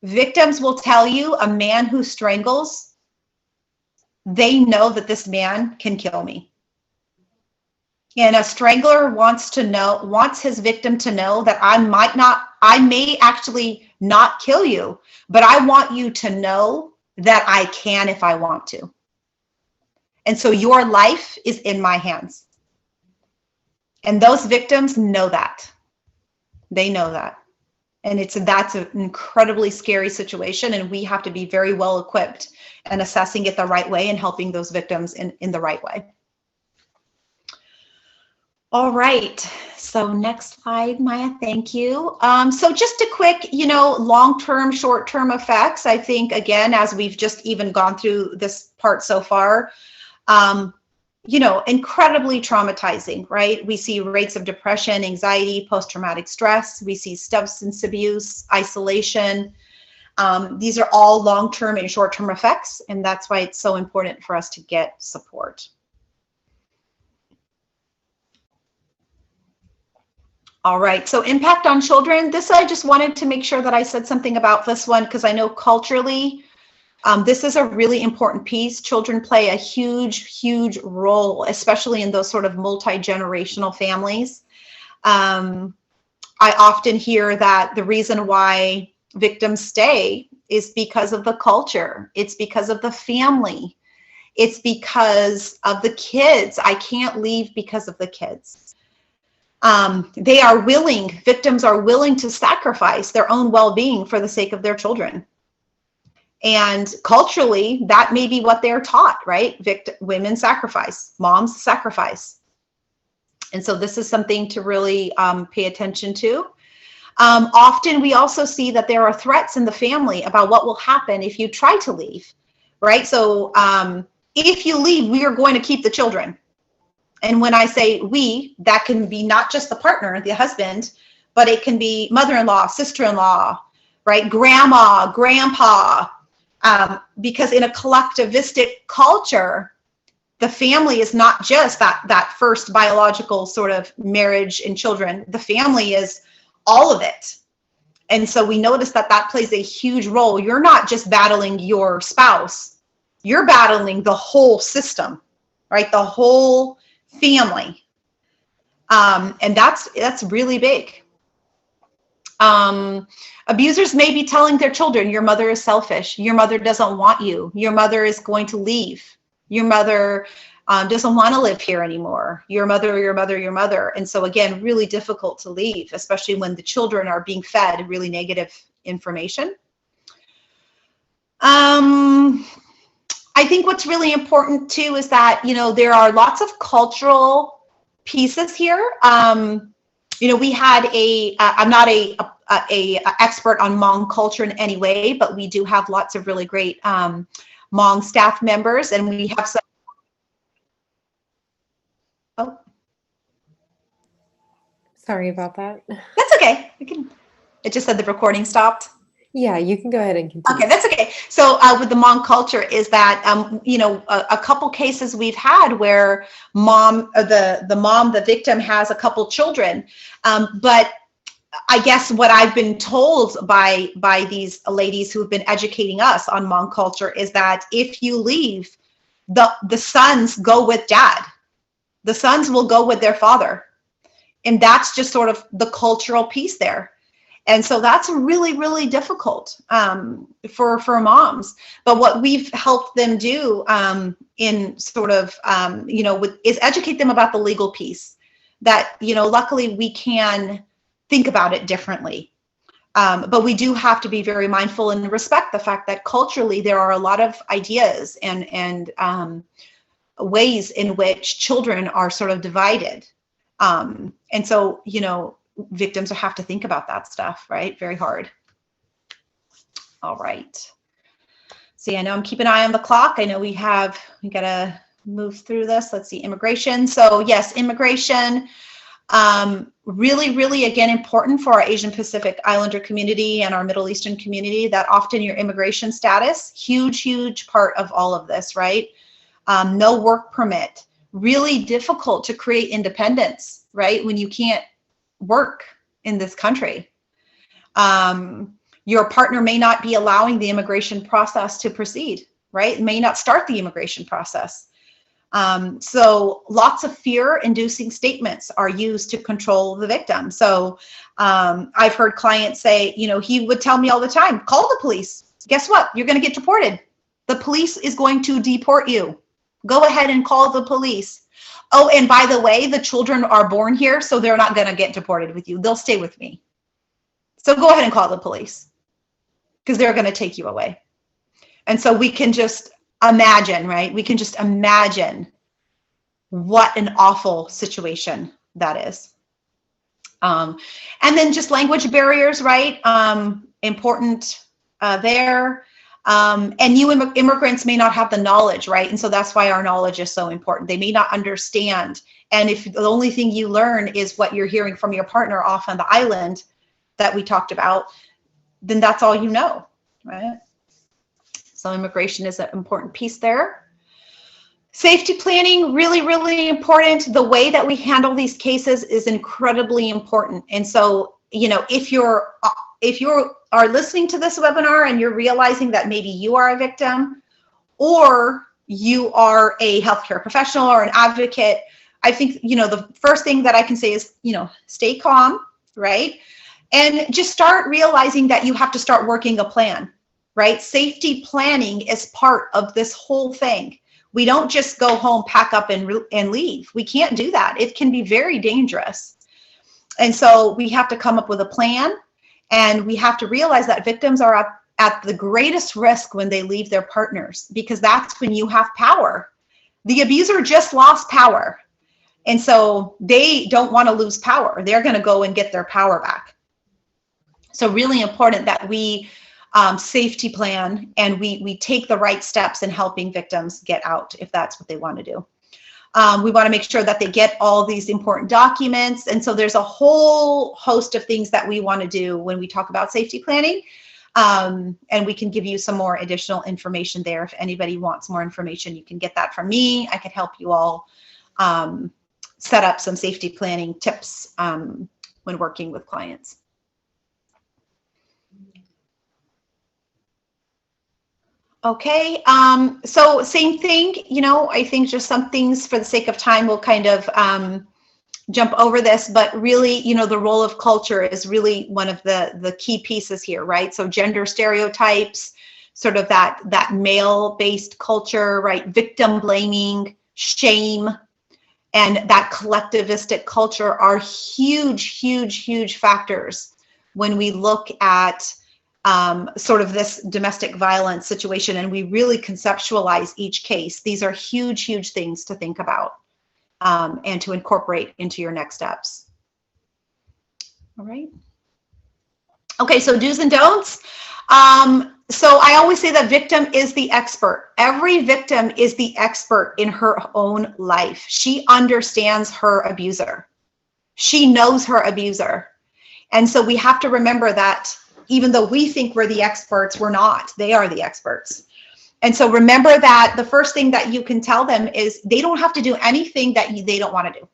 Speaker 3: Victims will tell you a man who strangles, they know that this man can kill me. And a strangler wants his victim to know that I may actually not kill you, but I want you to know that I can if I want to. And so your life is in my hands. And those victims know that. They know that. And that's an incredibly scary situation, and we have to be very well equipped and assessing it the right way and helping those victims in the right way. All right, so next slide, Maya, thank you. So just a quick, long-term, short-term effects. I think, again, as we've just even gone through this part so far, incredibly traumatizing, right? We see rates of depression, anxiety, post-traumatic stress. We see substance abuse, isolation. These are all long-term and short-term effects, and that's why it's so important for us to get support. All right, so impact on children. This, I just wanted to make sure that I said something about this one, because I know culturally, this is a really important piece. Children play a huge, huge role, especially in those sort of multi-generational families. I often hear that the reason why victims stay is because of the culture. It's because of the family. It's because of the kids. I can't leave because of the kids. Victims are willing to sacrifice their own well-being for the sake of their children. And culturally, that may be what they're taught, right? Women sacrifice, moms sacrifice. And so this is something to really pay attention to. Often we also see that there are threats in the family about what will happen if you try to leave, right? So if you leave, we are going to keep the children. And when I say we, that can be not just the partner, the husband, but it can be mother-in-law, sister-in-law, right? Grandma, grandpa, because in a collectivistic culture, the family is not just that first biological sort of marriage and children. The family is all of it. And so we notice that plays a huge role. You're not just battling your spouse, you're battling the whole system, right? The whole family. And that's really big. Abusers may be telling their children, your mother is selfish. Your mother doesn't want you. Your mother is going to leave. Your mother doesn't want to live here anymore. Your mother, your mother, your mother. And so again, really difficult to leave, especially when the children are being fed really negative information. I think what's really important too is that, you know, there are lots of cultural pieces here. You know, we had I'm not a expert on Hmong culture in any way, but we do have lots of really great Hmong staff members, and we have some. Oh,
Speaker 2: Sorry about that.
Speaker 3: that's okay. It just said the recording stopped.
Speaker 2: Yeah, you can go ahead and continue.
Speaker 3: Okay, that's okay. So with the Hmong culture is that, you know, a couple cases we've had where the victim has a couple children, but I guess what I've been told by these ladies who've been educating us on Hmong culture is that if you leave, the sons go with dad. The sons will go with their father. And that's just sort of the cultural piece there. And so that's really, really difficult for moms. But what we've helped them do in sort of, you know, is educate them about the legal piece. That, you know, luckily we can think about it differently. But we do have to be very mindful and respect the fact that culturally there are a lot of ideas and ways in which children are sort of divided. And so, you know, victims have to think about that stuff, right? Very hard. All right. See, I know I'm keeping an eye on the clock. I know we gotta move through this. Let's see, immigration. So yes, immigration, really, really, again, important for our Asian Pacific Islander community and our Middle Eastern community, that often your immigration status, huge part of all of this, right? No work permit, really difficult to create independence, right? When you can't work in this country. Your partner may not be allowing the immigration process to proceed, right? May not start the immigration process. So lots of fear-inducing statements are used to control the victim. So I've heard clients say, you know, he would tell me all the time, call the police. Guess what? You're going to get deported. The police is going to deport you. Go ahead and call the police. Oh, and by the way, the children are born here, so they're not going to get deported with you. They'll stay with me. So go ahead and call the police because they're going to take you away. And so we can just imagine, right? We can just imagine what an awful situation that is. And then just language barriers, right? Important there. And new immigrants may not have the knowledge, right? And so that's why our knowledge is so important. They may not understand. And if the only thing you learn is what you're hearing from your partner off on the island that we talked about, then that's all you know, right? So immigration is an important piece there. Safety planning, really, really important. The way that we handle these cases is incredibly important. And so, you know, if you are listening to this webinar and you're realizing that maybe you are a victim or you are a healthcare professional or an advocate, I think, you know, the first thing that I can say is, you know, stay calm, right? And just start realizing that you have to start working a plan, right? Safety planning is part of this whole thing. We don't just go home, pack up and leave. We can't do that. It can be very dangerous. And so we have to come up with a plan. And we have to realize that victims are at the greatest risk when they leave their partners, because that's when you have power. The abuser just lost power. And so they don't want to lose power. They're going to go and get their power back. So really important that we safety plan and we take the right steps in helping victims get out if that's what they want to do. We want to make sure that they get all these important documents. And so there's a whole host of things that we want to do when we talk about safety planning. And we can give you some more additional information there. If anybody wants more information, you can get that from me. I could help you all set up some safety planning tips when working with clients. Okay, so same thing, you know, I think just some things for the sake of time will kind of, jump over this, but really, the role of culture is really one of the key pieces here, right? So gender stereotypes, sort of that male-based culture, right? Victim blaming, shame, and that collectivistic culture are huge, huge, huge factors when we look at sort of this domestic violence situation and we really conceptualize each case. These are huge, huge things to think about and to incorporate into your next steps. All right. Okay, so do's and don'ts. So I always say that victim is the expert. Every victim is the expert in her own life. She understands her abuser. She knows her abuser. And so we have to remember that even though we think we're the experts, we're not. They are the experts. And so remember that the first thing that you can tell them is they don't have to do anything that they don't want to do.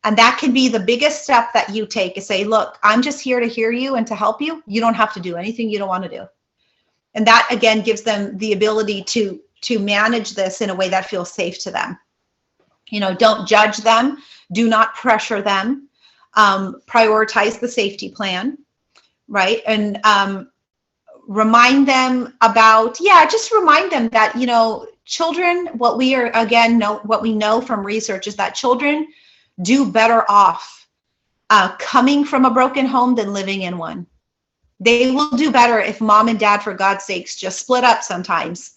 Speaker 3: And that can be the biggest step that you take, is say, look, I'm just here to hear you and to help you. You don't have to do anything you don't want to do. And that, again, gives them the ability to manage this in a way that feels safe to them. Don't judge them. Do not pressure them. Prioritize the safety plan, right? And remind them about, just remind them that, children, what we know from research is that children do better off coming from a broken home than living in one. They will do better if mom and dad, for God's sakes, just split up sometimes.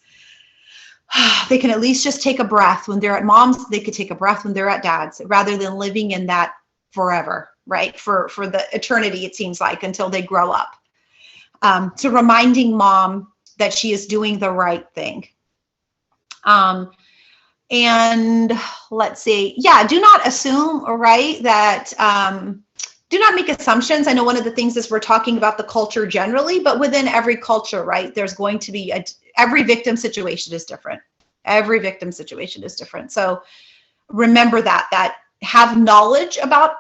Speaker 3: They can at least just take a breath. When they're at mom's, they could take a breath when they're at dad's, rather than living in that forever, right? For the eternity, it seems like, until they grow up. So reminding mom that she is doing the right thing. And let's see, do not assume, right, that do not make assumptions. I know one of the things is we're talking about the culture generally, but within every culture, right, there's going to be every victim situation is different. Every victim situation is different. So remember that have knowledge about,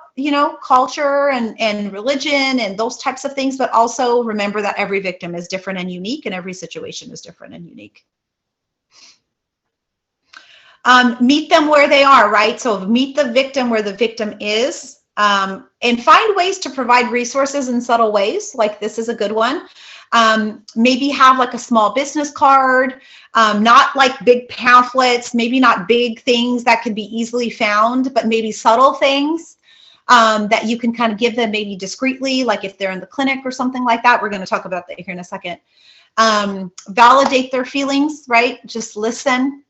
Speaker 3: culture and religion and those types of things, but also remember that every victim is different and unique, and every situation is different and unique. Meet them where they are, right? So meet the victim where the victim is, and find ways to provide resources in subtle ways. Like this is a good one. Maybe have like a small business card, not like big pamphlets, maybe not big things that can be easily found, but maybe subtle things that you can kind of give them maybe discreetly, like if they're in the clinic or something like that. We're going to talk about that here in a second. Validate their feelings, right? Just listen.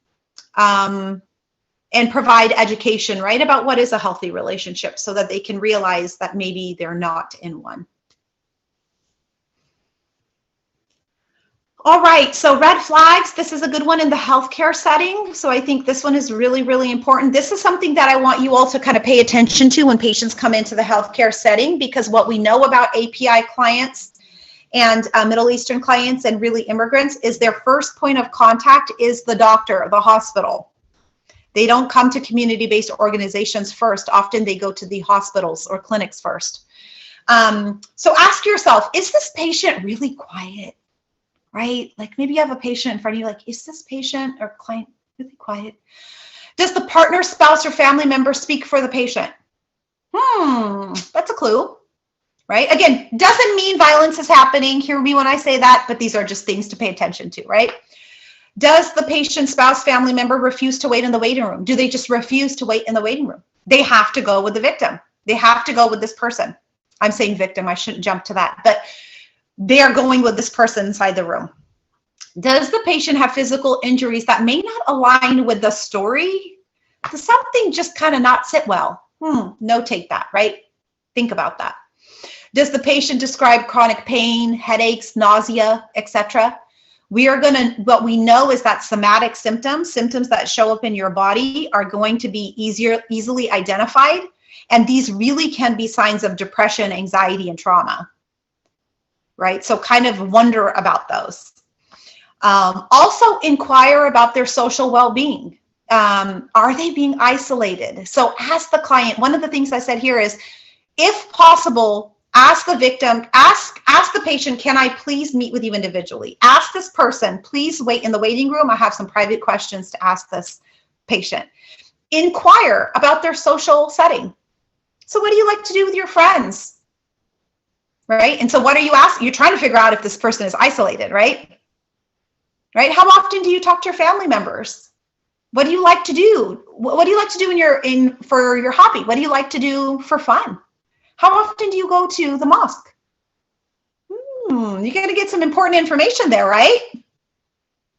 Speaker 3: And provide education, right, about what is a healthy relationship, so that they can realize that maybe they're not in one. All right, so red flags, this is a good one in the healthcare setting. So I think this one is really, really important. This is something that I want you all to kind of pay attention to when patients come into the healthcare setting, because what we know about API clients and Middle Eastern clients and really immigrants is their first point of contact is the doctor, the hospital. They don't come to community-based organizations first. Often they go to the hospitals or clinics first. So ask yourself, is this patient really quiet, right? Like maybe you have a patient in front of you, like, is this patient or client really quiet? Does the partner, spouse, or family member speak for the patient? That's a clue, right? Again, doesn't mean violence is happening. Hear me when I say that, but these are just things to pay attention to, right? Does the patient, spouse, family member refuse to wait in the waiting room? Do they just refuse to wait in the waiting room? They have to go with the victim. They have to go with this person. I'm saying victim, I shouldn't jump to that, but they are going with this person inside the room. Does the patient have physical injuries that may not align with the story? Does something just kind of not sit well? Notate that, right? Think about that. Does the patient describe chronic pain, headaches, nausea, etc.? What we know is that somatic symptoms that show up in your body are going to be easily identified. And these really can be signs of depression, anxiety, and trauma, right? So kind of wonder about those. Also inquire about their social well-being. Are they being isolated? So ask the client. One of the things I said here is, if possible, ask the victim, ask the patient, can I please meet with you individually? Ask this person, please wait in the waiting room. I have some private questions to ask this patient. inquire about their social setting. So what do you like to do with your friends? Right? And so what are you asking? You're trying to figure out if this person is isolated, right? Right? How often do you talk to your family members? What do you like to do? What do you like to do for your hobby? What do you like to do for fun? How often do you go to the mosque? You got to get some important information there, right?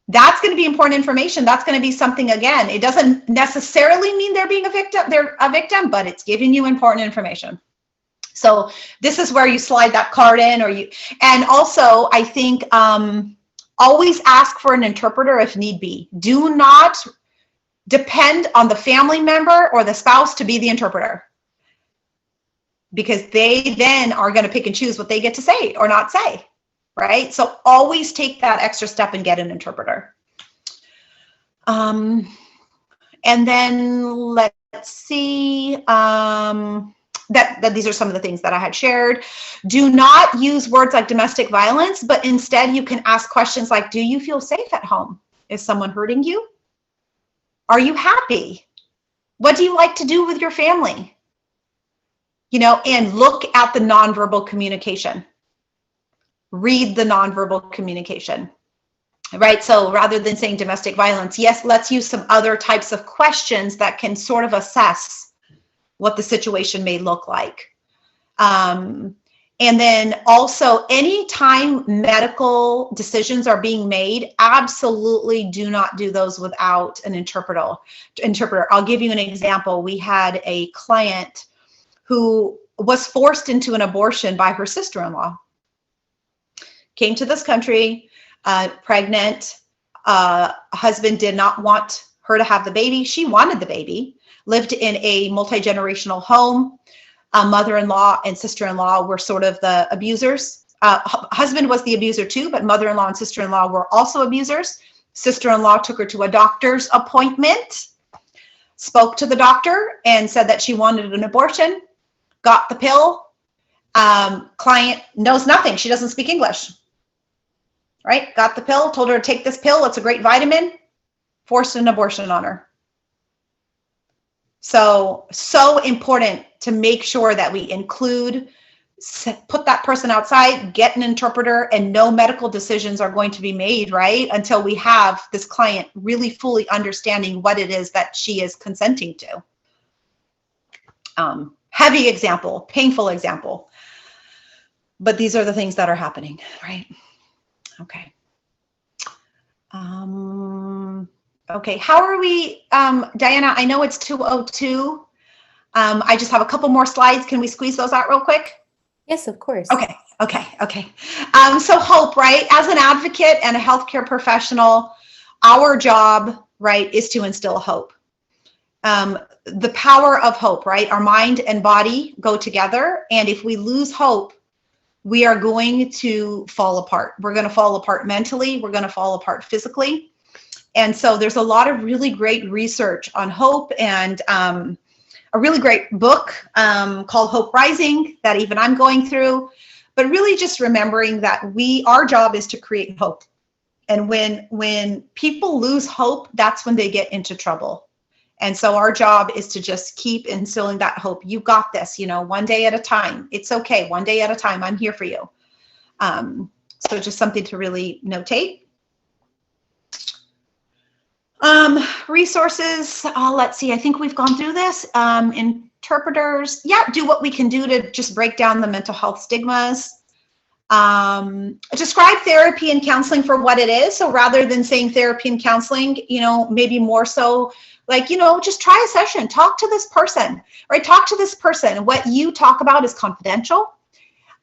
Speaker 3: That's going to be important information. That's going to be something, again, it doesn't necessarily mean they're being a victim, but it's giving you important information. So this is where you slide that card in, and also I think always ask for an interpreter if need be. Do not depend on the family member or the spouse to be the interpreter, because they then are going to pick and choose what they get to say or not say, right? So always take that extra step and get an interpreter. And then let's see, that these are some of the things that I had shared. Do not use words like domestic violence, but instead you can ask questions like, do you feel safe at home? Is someone hurting you? Are you happy? What do you like to do with your family? You know, and look at the nonverbal communication. Read the nonverbal communication, right? So rather than saying domestic violence, yes, let's use some other types of questions that can sort of assess what the situation may look like. And then also, anytime medical decisions are being made, absolutely do not do those without an interpreter. I'll give you an example. We had a client who was forced into an abortion by her sister-in-law. Came to this country, pregnant. Husband did not want her to have the baby. She wanted the baby. Lived in a multi-generational home. Mother-in-law and sister-in-law were sort of the abusers. Husband was the abuser too, but mother-in-law and sister-in-law were also abusers. Sister-in-law took her to a doctor's appointment, spoke to the doctor and said that she wanted an abortion, got the pill. Client knows nothing. She doesn't speak English, right? Got the pill, told her to take this pill. It's a great vitamin, forced an abortion on her. So important to make sure that we include, put that person outside, get an interpreter, and no medical decisions are going to be made, right? Until we have this client really fully understanding what it is that she is consenting to. Heavy example, painful example, but these are the things that are happening, right? Okay. Okay, how are we, Diana, I know it's 2:02. I just have a couple more slides. Can we squeeze those out real quick?
Speaker 2: Yes, of course.
Speaker 3: Okay. So hope, right? As an advocate and a healthcare professional, our job, right, is to instill hope. The power of hope, right? Our mind and body go together. And if we lose hope, we are going to fall apart. We're going to fall apart mentally. We're going to fall apart physically. And so there's a lot of really great research on hope, and a really great book called Hope Rising that even I'm going through. But really just remembering that our job is to create hope. And when people lose hope, that's when they get into trouble. And so our job is to just keep instilling that hope. You got this, one day at a time. It's okay. One day at a time. I'm here for you. So just something to really notate. Resources, let's see, I think we've gone through this. Interpreters, do what we can do to just break down the mental health stigmas. Describe therapy and counseling for what it is. So rather than saying therapy and counseling, maybe more so like, just try a session, talk to this person, right? Talk to this person. What you talk about is confidential.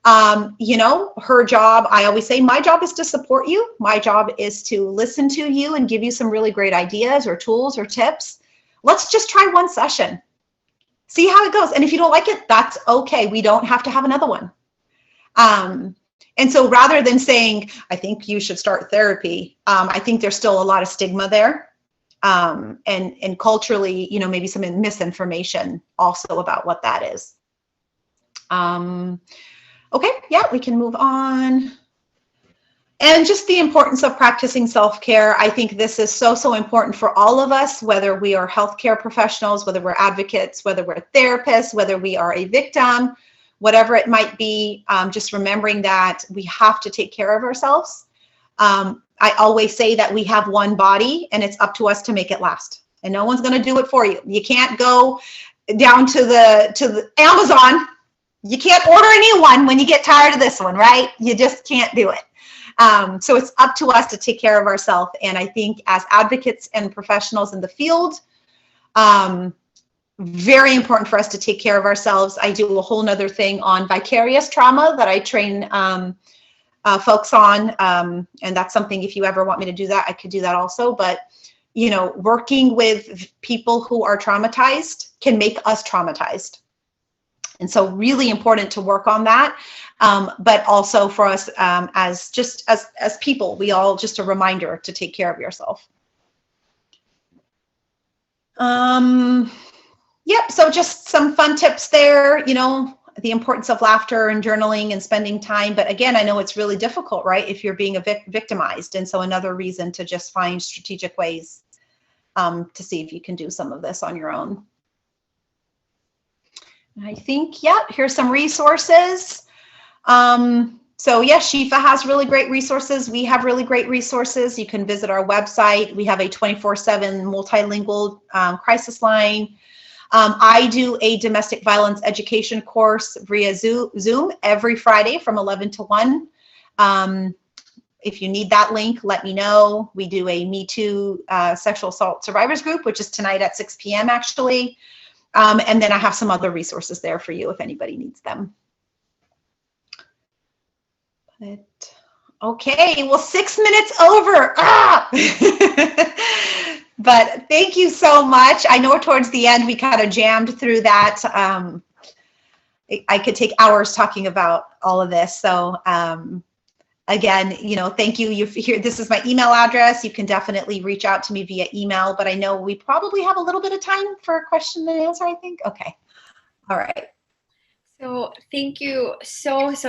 Speaker 3: Her job, I always say, my job is to support you. My job is to listen to you and give you some really great ideas or tools or tips. Let's just try one session. See how it goes. And if you don't like it, that's okay. We don't have to have another one. And so rather than saying, I think you should start therapy, I think there's still a lot of stigma there. And culturally, maybe some misinformation also about what that is. Okay, we can move on. And just the importance of practicing self-care. I think this is so, so important for all of us, whether we are healthcare professionals, whether we're advocates, whether we're therapists, whether we are a victim, whatever it might be, just remembering that we have to take care of ourselves. I always say that we have one body and it's up to us to make it last. And no one's going to do it for you. You can't go down to the Amazon. You can't order a new one when you get tired of this one, right? You just can't do it. So it's up to us to take care of ourselves. And I think as advocates and professionals in the field, very important for us to take care of ourselves. I do a whole nother thing on vicarious trauma that I train folks on. And that's something, if you ever want me to do that, I could do that also. But, you know, working with people who are traumatized can make us traumatized. And so really important to work on that. But also for us as people, we all, just a reminder to take care of yourself. Yep, so just some fun tips there, you know, the importance of laughter and journaling and spending time. But again, I know it's really difficult, right, if you're being victimized. And so another reason to just find strategic ways to see if you can do some of this on your own. I think, yeah, here's some resources. So yes, Shifa has really great resources. We have really great resources. You can visit our website. We have a 24/7 multilingual crisis line. I do a domestic violence education course via Zoom every Friday from 11 to 1. If you need that link, let me know. We do a Me Too sexual assault survivors group, which is tonight at 6 p.m. actually. And then I have some other resources there for you if anybody needs them. But, okay, well, 6 minutes over. Ah! But thank you so much. I know towards the end we kind of jammed through that. I could take hours talking about all of this. So again, you know, thank you. This is my email address. You can definitely reach out to me via email, but I know we probably have a little bit of time for a question and answer, I think. Okay. All right.
Speaker 1: So thank you so much,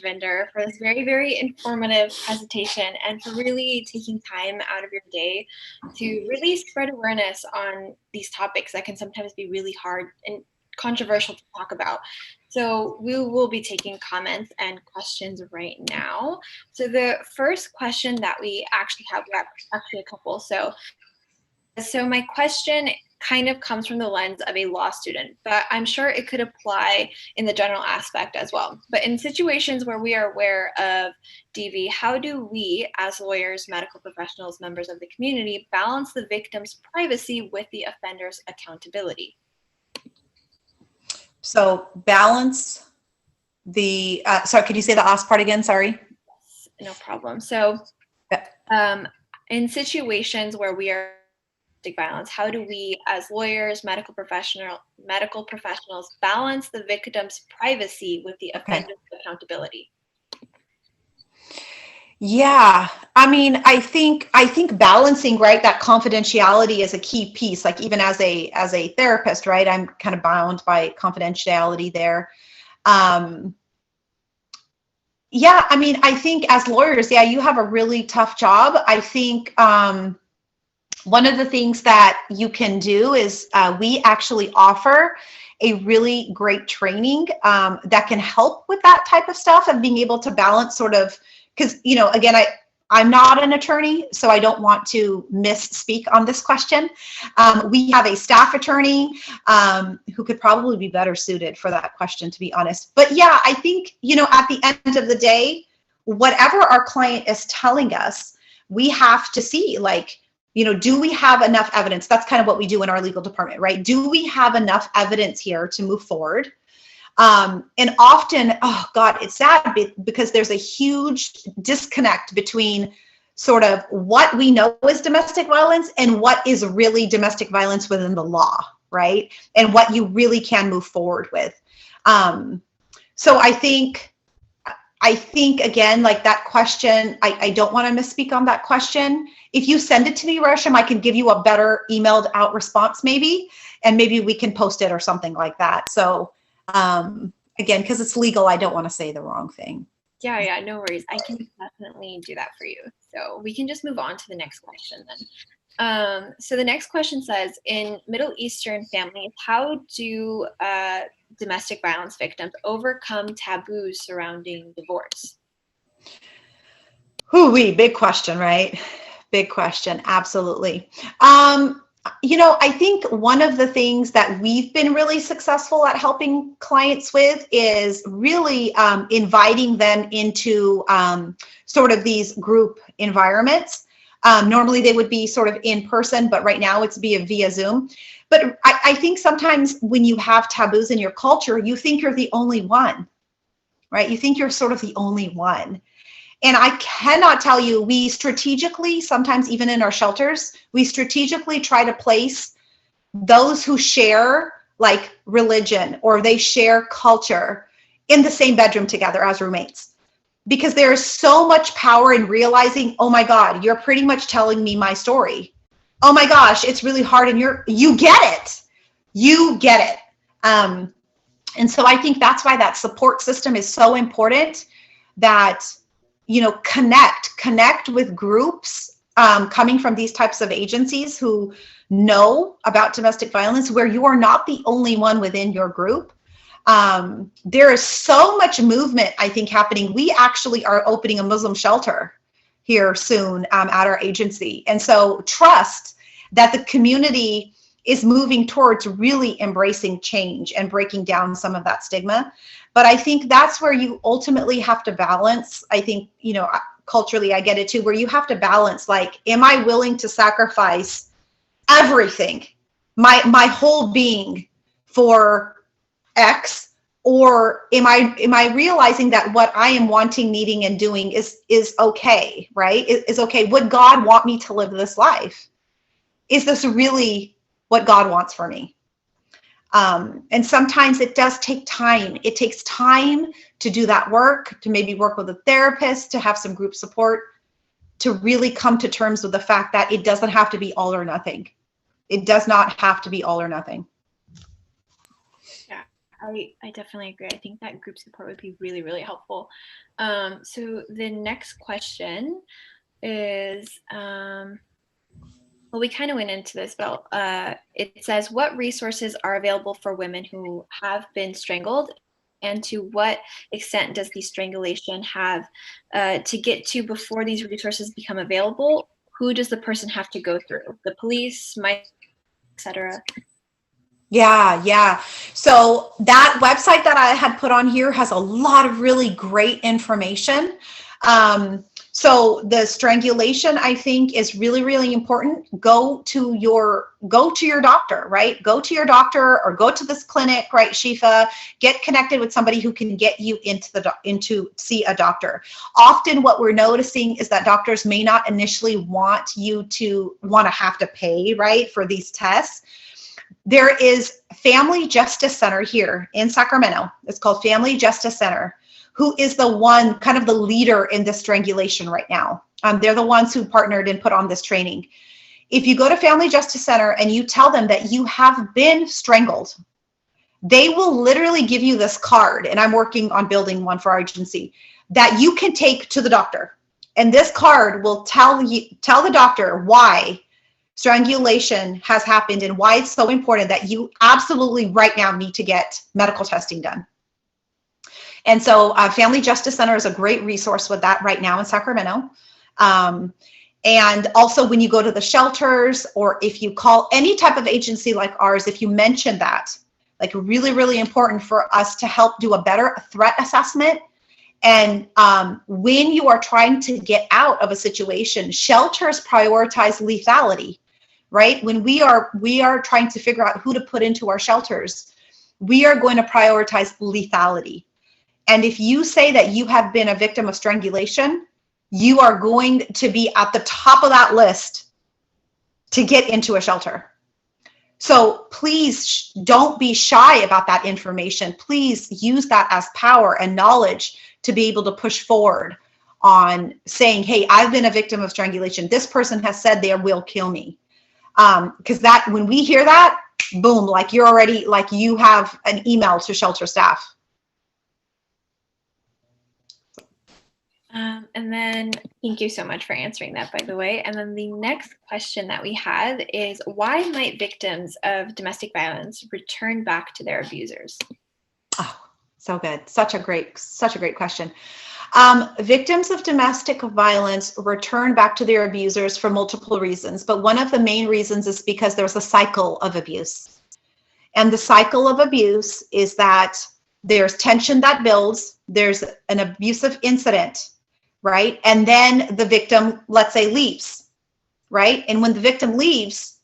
Speaker 1: Vinder, for this very, very informative presentation and for really taking time out of your day to really spread awareness on these topics that can sometimes be really hard and controversial to talk about. So we will be taking comments and questions right now. So the first question that we actually have, actually a couple. So my question kind of comes from the lens of a law student, but I'm sure it could apply in the general aspect as well. But in situations where we are aware of DV, how do we as lawyers, medical professionals, members of the community balance the victim's privacy with the offender's accountability?
Speaker 3: So balance the, sorry, could you say the last part again? Sorry.
Speaker 1: Yes, no problem. So in situations where we are violence, how do we as lawyers, medical professionals balance the victim's privacy with the offender's accountability?
Speaker 3: Yeah, I mean, I think balancing, right, that confidentiality is a key piece. Like even as a therapist, right, I'm kind of bound by confidentiality there. Yeah, I mean, I think as lawyers, yeah, you have a really tough job. I think one of the things that you can do is we actually offer a really great training that can help with that type of stuff and being able to balance sort of, because, you know, again, I'm not an attorney, so I don't want to misspeak on this question. We have a staff attorney who could probably be better suited for that question, to be honest. But yeah, I think, you know, at the end of the day, whatever our client is telling us, we have to see, like, you know, do we have enough evidence? That's kind of what we do in our legal department, right? Do we have enough evidence here to move forward? And often, oh God, it's sad because there's a huge disconnect between sort of what we know is domestic violence and what is really domestic violence within the law, right? And what you really can move forward with. So I think again, like that question, I don't want to misspeak on that question. If you send it to me, Rosham, I can give you a better emailed out response maybe, and maybe we can post it or something like that. So again, because it's legal, I don't want to say the wrong thing.
Speaker 1: Yeah, no worries. I can definitely do that for you. So we can just move on to the next question then. So the next question says, in Middle Eastern families, how do domestic violence victims overcome taboos surrounding divorce?
Speaker 3: Ooh-wee, big question, right? Big question, absolutely. I think one of the things that we've been really successful at helping clients with is really inviting them into sort of these group environments. Normally they would be sort of in person, but right now it's via Zoom. But I think sometimes when you have taboos in your culture, you think you're the only one, right? You think you're sort of the only one. And I cannot tell you, we strategically, sometimes even in our shelters, we strategically try to place those who share like religion or they share culture in the same bedroom together as roommates. Because there is so much power in realizing, oh my God, you're pretty much telling me my story. Oh my gosh, it's really hard and you get it. You get it. And so I think that's why that support system is so important, that connect with groups coming from these types of agencies who know about domestic violence, where you are not the only one within your group. There is so much movement, I think, happening. We actually are opening a Muslim shelter here soon at our agency. And so trust that the community is moving towards really embracing change and breaking down some of that stigma. But I think that's where you ultimately have to balance. I think, culturally, I get it too, where you have to balance, like, am I willing to sacrifice everything, my whole being for X? Or am I realizing that what I am wanting, needing, and doing is okay, right? Is okay. Would God want me to live this life? Is this really what God wants for me? And sometimes it does take time. It takes time to do that work, to maybe work with a therapist, to have some group support, to really come to terms with the fact that it doesn't have to be all or nothing. It does not have to be all or nothing.
Speaker 1: Yeah, I definitely agree. I think that group support would be really, really helpful. So the next question is, well, we kind of went into this, but it says, what resources are available for women who have been strangled, and to what extent does the strangulation have to get to before these resources become available? Who does the person have to go through? The police, etc.?
Speaker 3: Yeah. So that website that I had put on here has a lot of really great information. So the strangulation, I think, is really, really important. Go to your doctor, right? Go to your doctor or go to this clinic, right, Shifa? Get connected with somebody who can get you into see a doctor. Often what we're noticing is that doctors may not initially want to have to pay, right, for these tests. There is Family Justice Center here in Sacramento. It's called Family Justice Center, who is the one, kind of the leader in this strangulation right now. They're the ones who partnered and put on this training. If you go to Family Justice Center and you tell them that you have been strangled, they will literally give you this card, and I'm working on building one for our agency, that you can take to the doctor. And this card will tell the doctor why strangulation has happened and why it's so important that you absolutely right now need to get medical testing done. And so Family Justice Center is a great resource with that right now in Sacramento. And also when you go to the shelters, or if you call any type of agency like ours, if you mention that, like, really, really important for us to help do a better threat assessment. And when you are trying to get out of a situation, shelters prioritize lethality, right? When we are trying to figure out who to put into our shelters, we are going to prioritize lethality. And if you say that you have been a victim of strangulation, you are going to be at the top of that list to get into a shelter. So please don't be shy about that information. Please use that as power and knowledge to be able to push forward on saying, hey, I've been a victim of strangulation. This person has said they will kill me. Because that, when we hear that, boom, like you're already, like you have an email to shelter staff.
Speaker 1: And then thank you so much for answering that, by the way. And then the next question that we had is, why might victims of domestic violence return back to their abusers?
Speaker 3: Oh, so good. Such a great question. Victims of domestic violence return back to their abusers for multiple reasons, but one of the main reasons is because there's a cycle of abuse. And the cycle of abuse is that there's tension that builds, there's an abusive incident, right? And then the victim, let's say, leaves, right? And when the victim leaves,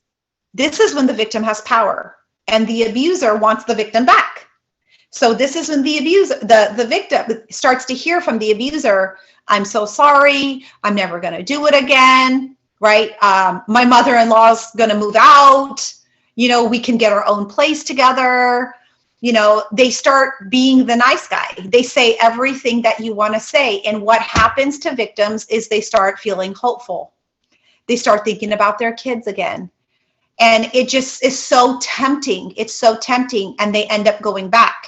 Speaker 3: this is when the victim has power, and the abuser wants the victim back. So this is when the victim starts to hear from the abuser, I'm so sorry, I'm never going to do it again, right? My mother-in-law is going to move out, we can get our own place together. They start being the nice guy. They say everything that you want to say. And what happens to victims is they start feeling hopeful. They start thinking about their kids again. And it just is so tempting. It's so tempting. And they end up going back.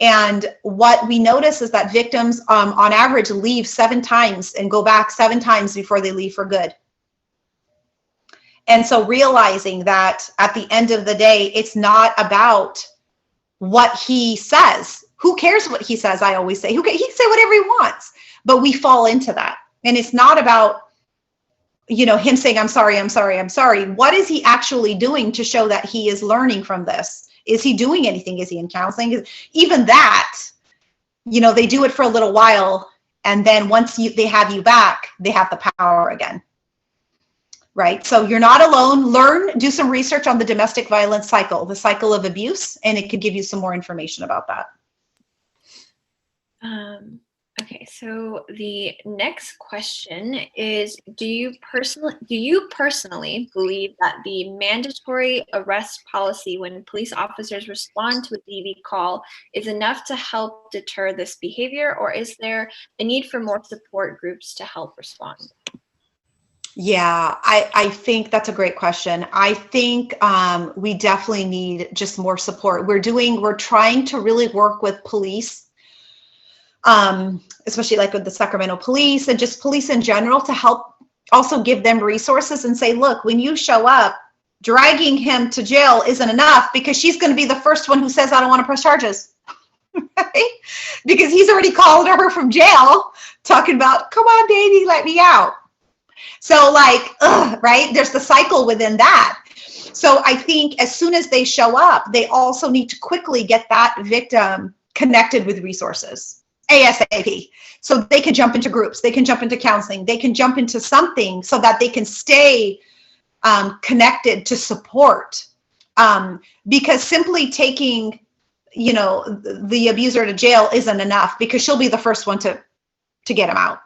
Speaker 3: And what we notice is that victims on average leave 7 times and go back 7 times before they leave for good. And so realizing that at the end of the day, it's not about what he says. Who cares what he says? I always say, he can say whatever he wants, but we fall into that. And it's not about, him saying, I'm sorry, I'm sorry, I'm sorry. What is he actually doing to show that he is learning from this? Is he doing anything? Is he in counseling? Even that, they do it for a little while. And then once they have you back, they have the power again. Right? So you're not alone. Do some research on the domestic violence cycle, the cycle of abuse, and it could give you some more information about that.
Speaker 1: Okay, so the next question is, do you personally believe that the mandatory arrest policy when police officers respond to a DV call is enough to help deter this behavior, or is there a need for more support groups to help respond?
Speaker 3: Yeah, I think that's a great question. I think we definitely need just more support. We're trying to really work with police, especially like with the Sacramento police and just police in general, to help also give them resources and say, look, when you show up, dragging him to jail isn't enough, because she's going to be the first one who says, I don't want to press charges. Right? Because he's already called her from jail talking about, come on, baby, let me out. So right? There's the cycle within that. So I think as soon as they show up, they also need to quickly get that victim connected with resources ASAP. So they can jump into groups, they can jump into counseling, they can jump into something so that they can stay connected to support. Because simply taking, the abuser to jail isn't enough, because she'll be the first one to get him out.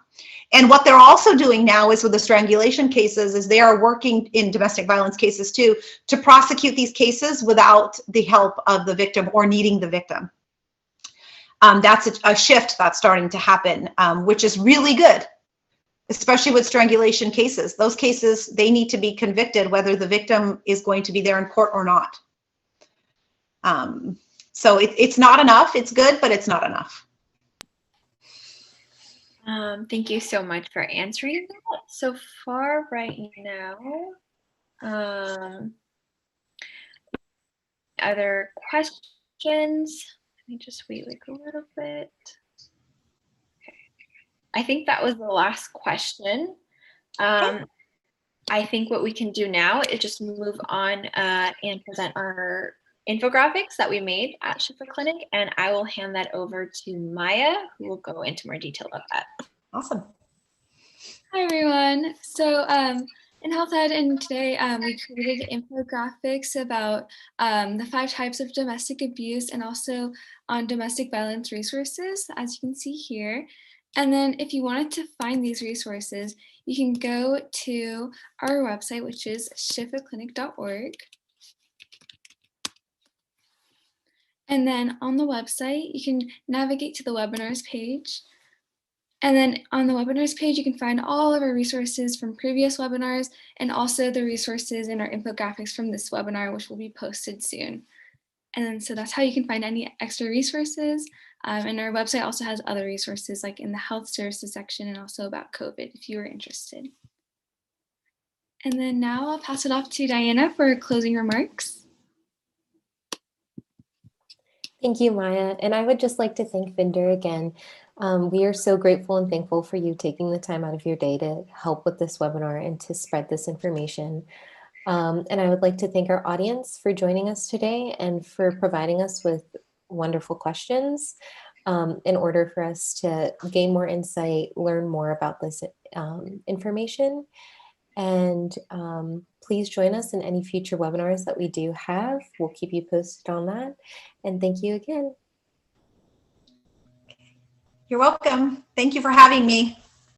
Speaker 3: And what they're also doing now is with the strangulation cases is they are working in domestic violence cases too, to prosecute these cases without the help of the victim or needing the victim. That's a shift that's starting to happen, which is really good, especially with strangulation cases. Those cases, they need to be convicted whether the victim is going to be there in court or not. So it's not enough. It's good, but it's not enough.
Speaker 1: Thank you so much for answering that. So far right now, other questions? Let me just wait a little bit. Okay. I think that was the last question. I think what we can do now is just move on and present our infographics that we made at Shifa Clinic, and I will hand that over to Maya, who will go into more detail about that.
Speaker 3: Awesome.
Speaker 4: Hi, everyone. So in Health Ed, and today we created infographics about the 5 types of domestic abuse and also on domestic violence resources, as you can see here. And then if you wanted to find these resources, you can go to our website, which is shifaclinic.org. And then on the website, you can navigate to the webinars page. And then on the webinars page, you can find all of our resources from previous webinars and also the resources in our infographics from this webinar, which will be posted soon. And then so that's how you can find any extra resources. And our website also has other resources like in the health services section and also about COVID if you are interested. And then now I'll pass it off to Diana for closing remarks.
Speaker 2: Thank you, Maya. And I would just like to thank Vinder again. We are so grateful and thankful for you taking the time out of your day to help with this webinar and to spread this information. And I would like to thank our audience for joining us today and for providing us with wonderful questions in order for us to gain more insight, learn more about this information. And please join us in any future webinars that we do have. We'll keep you posted on that. And thank you again.
Speaker 3: You're welcome. Thank you for having me.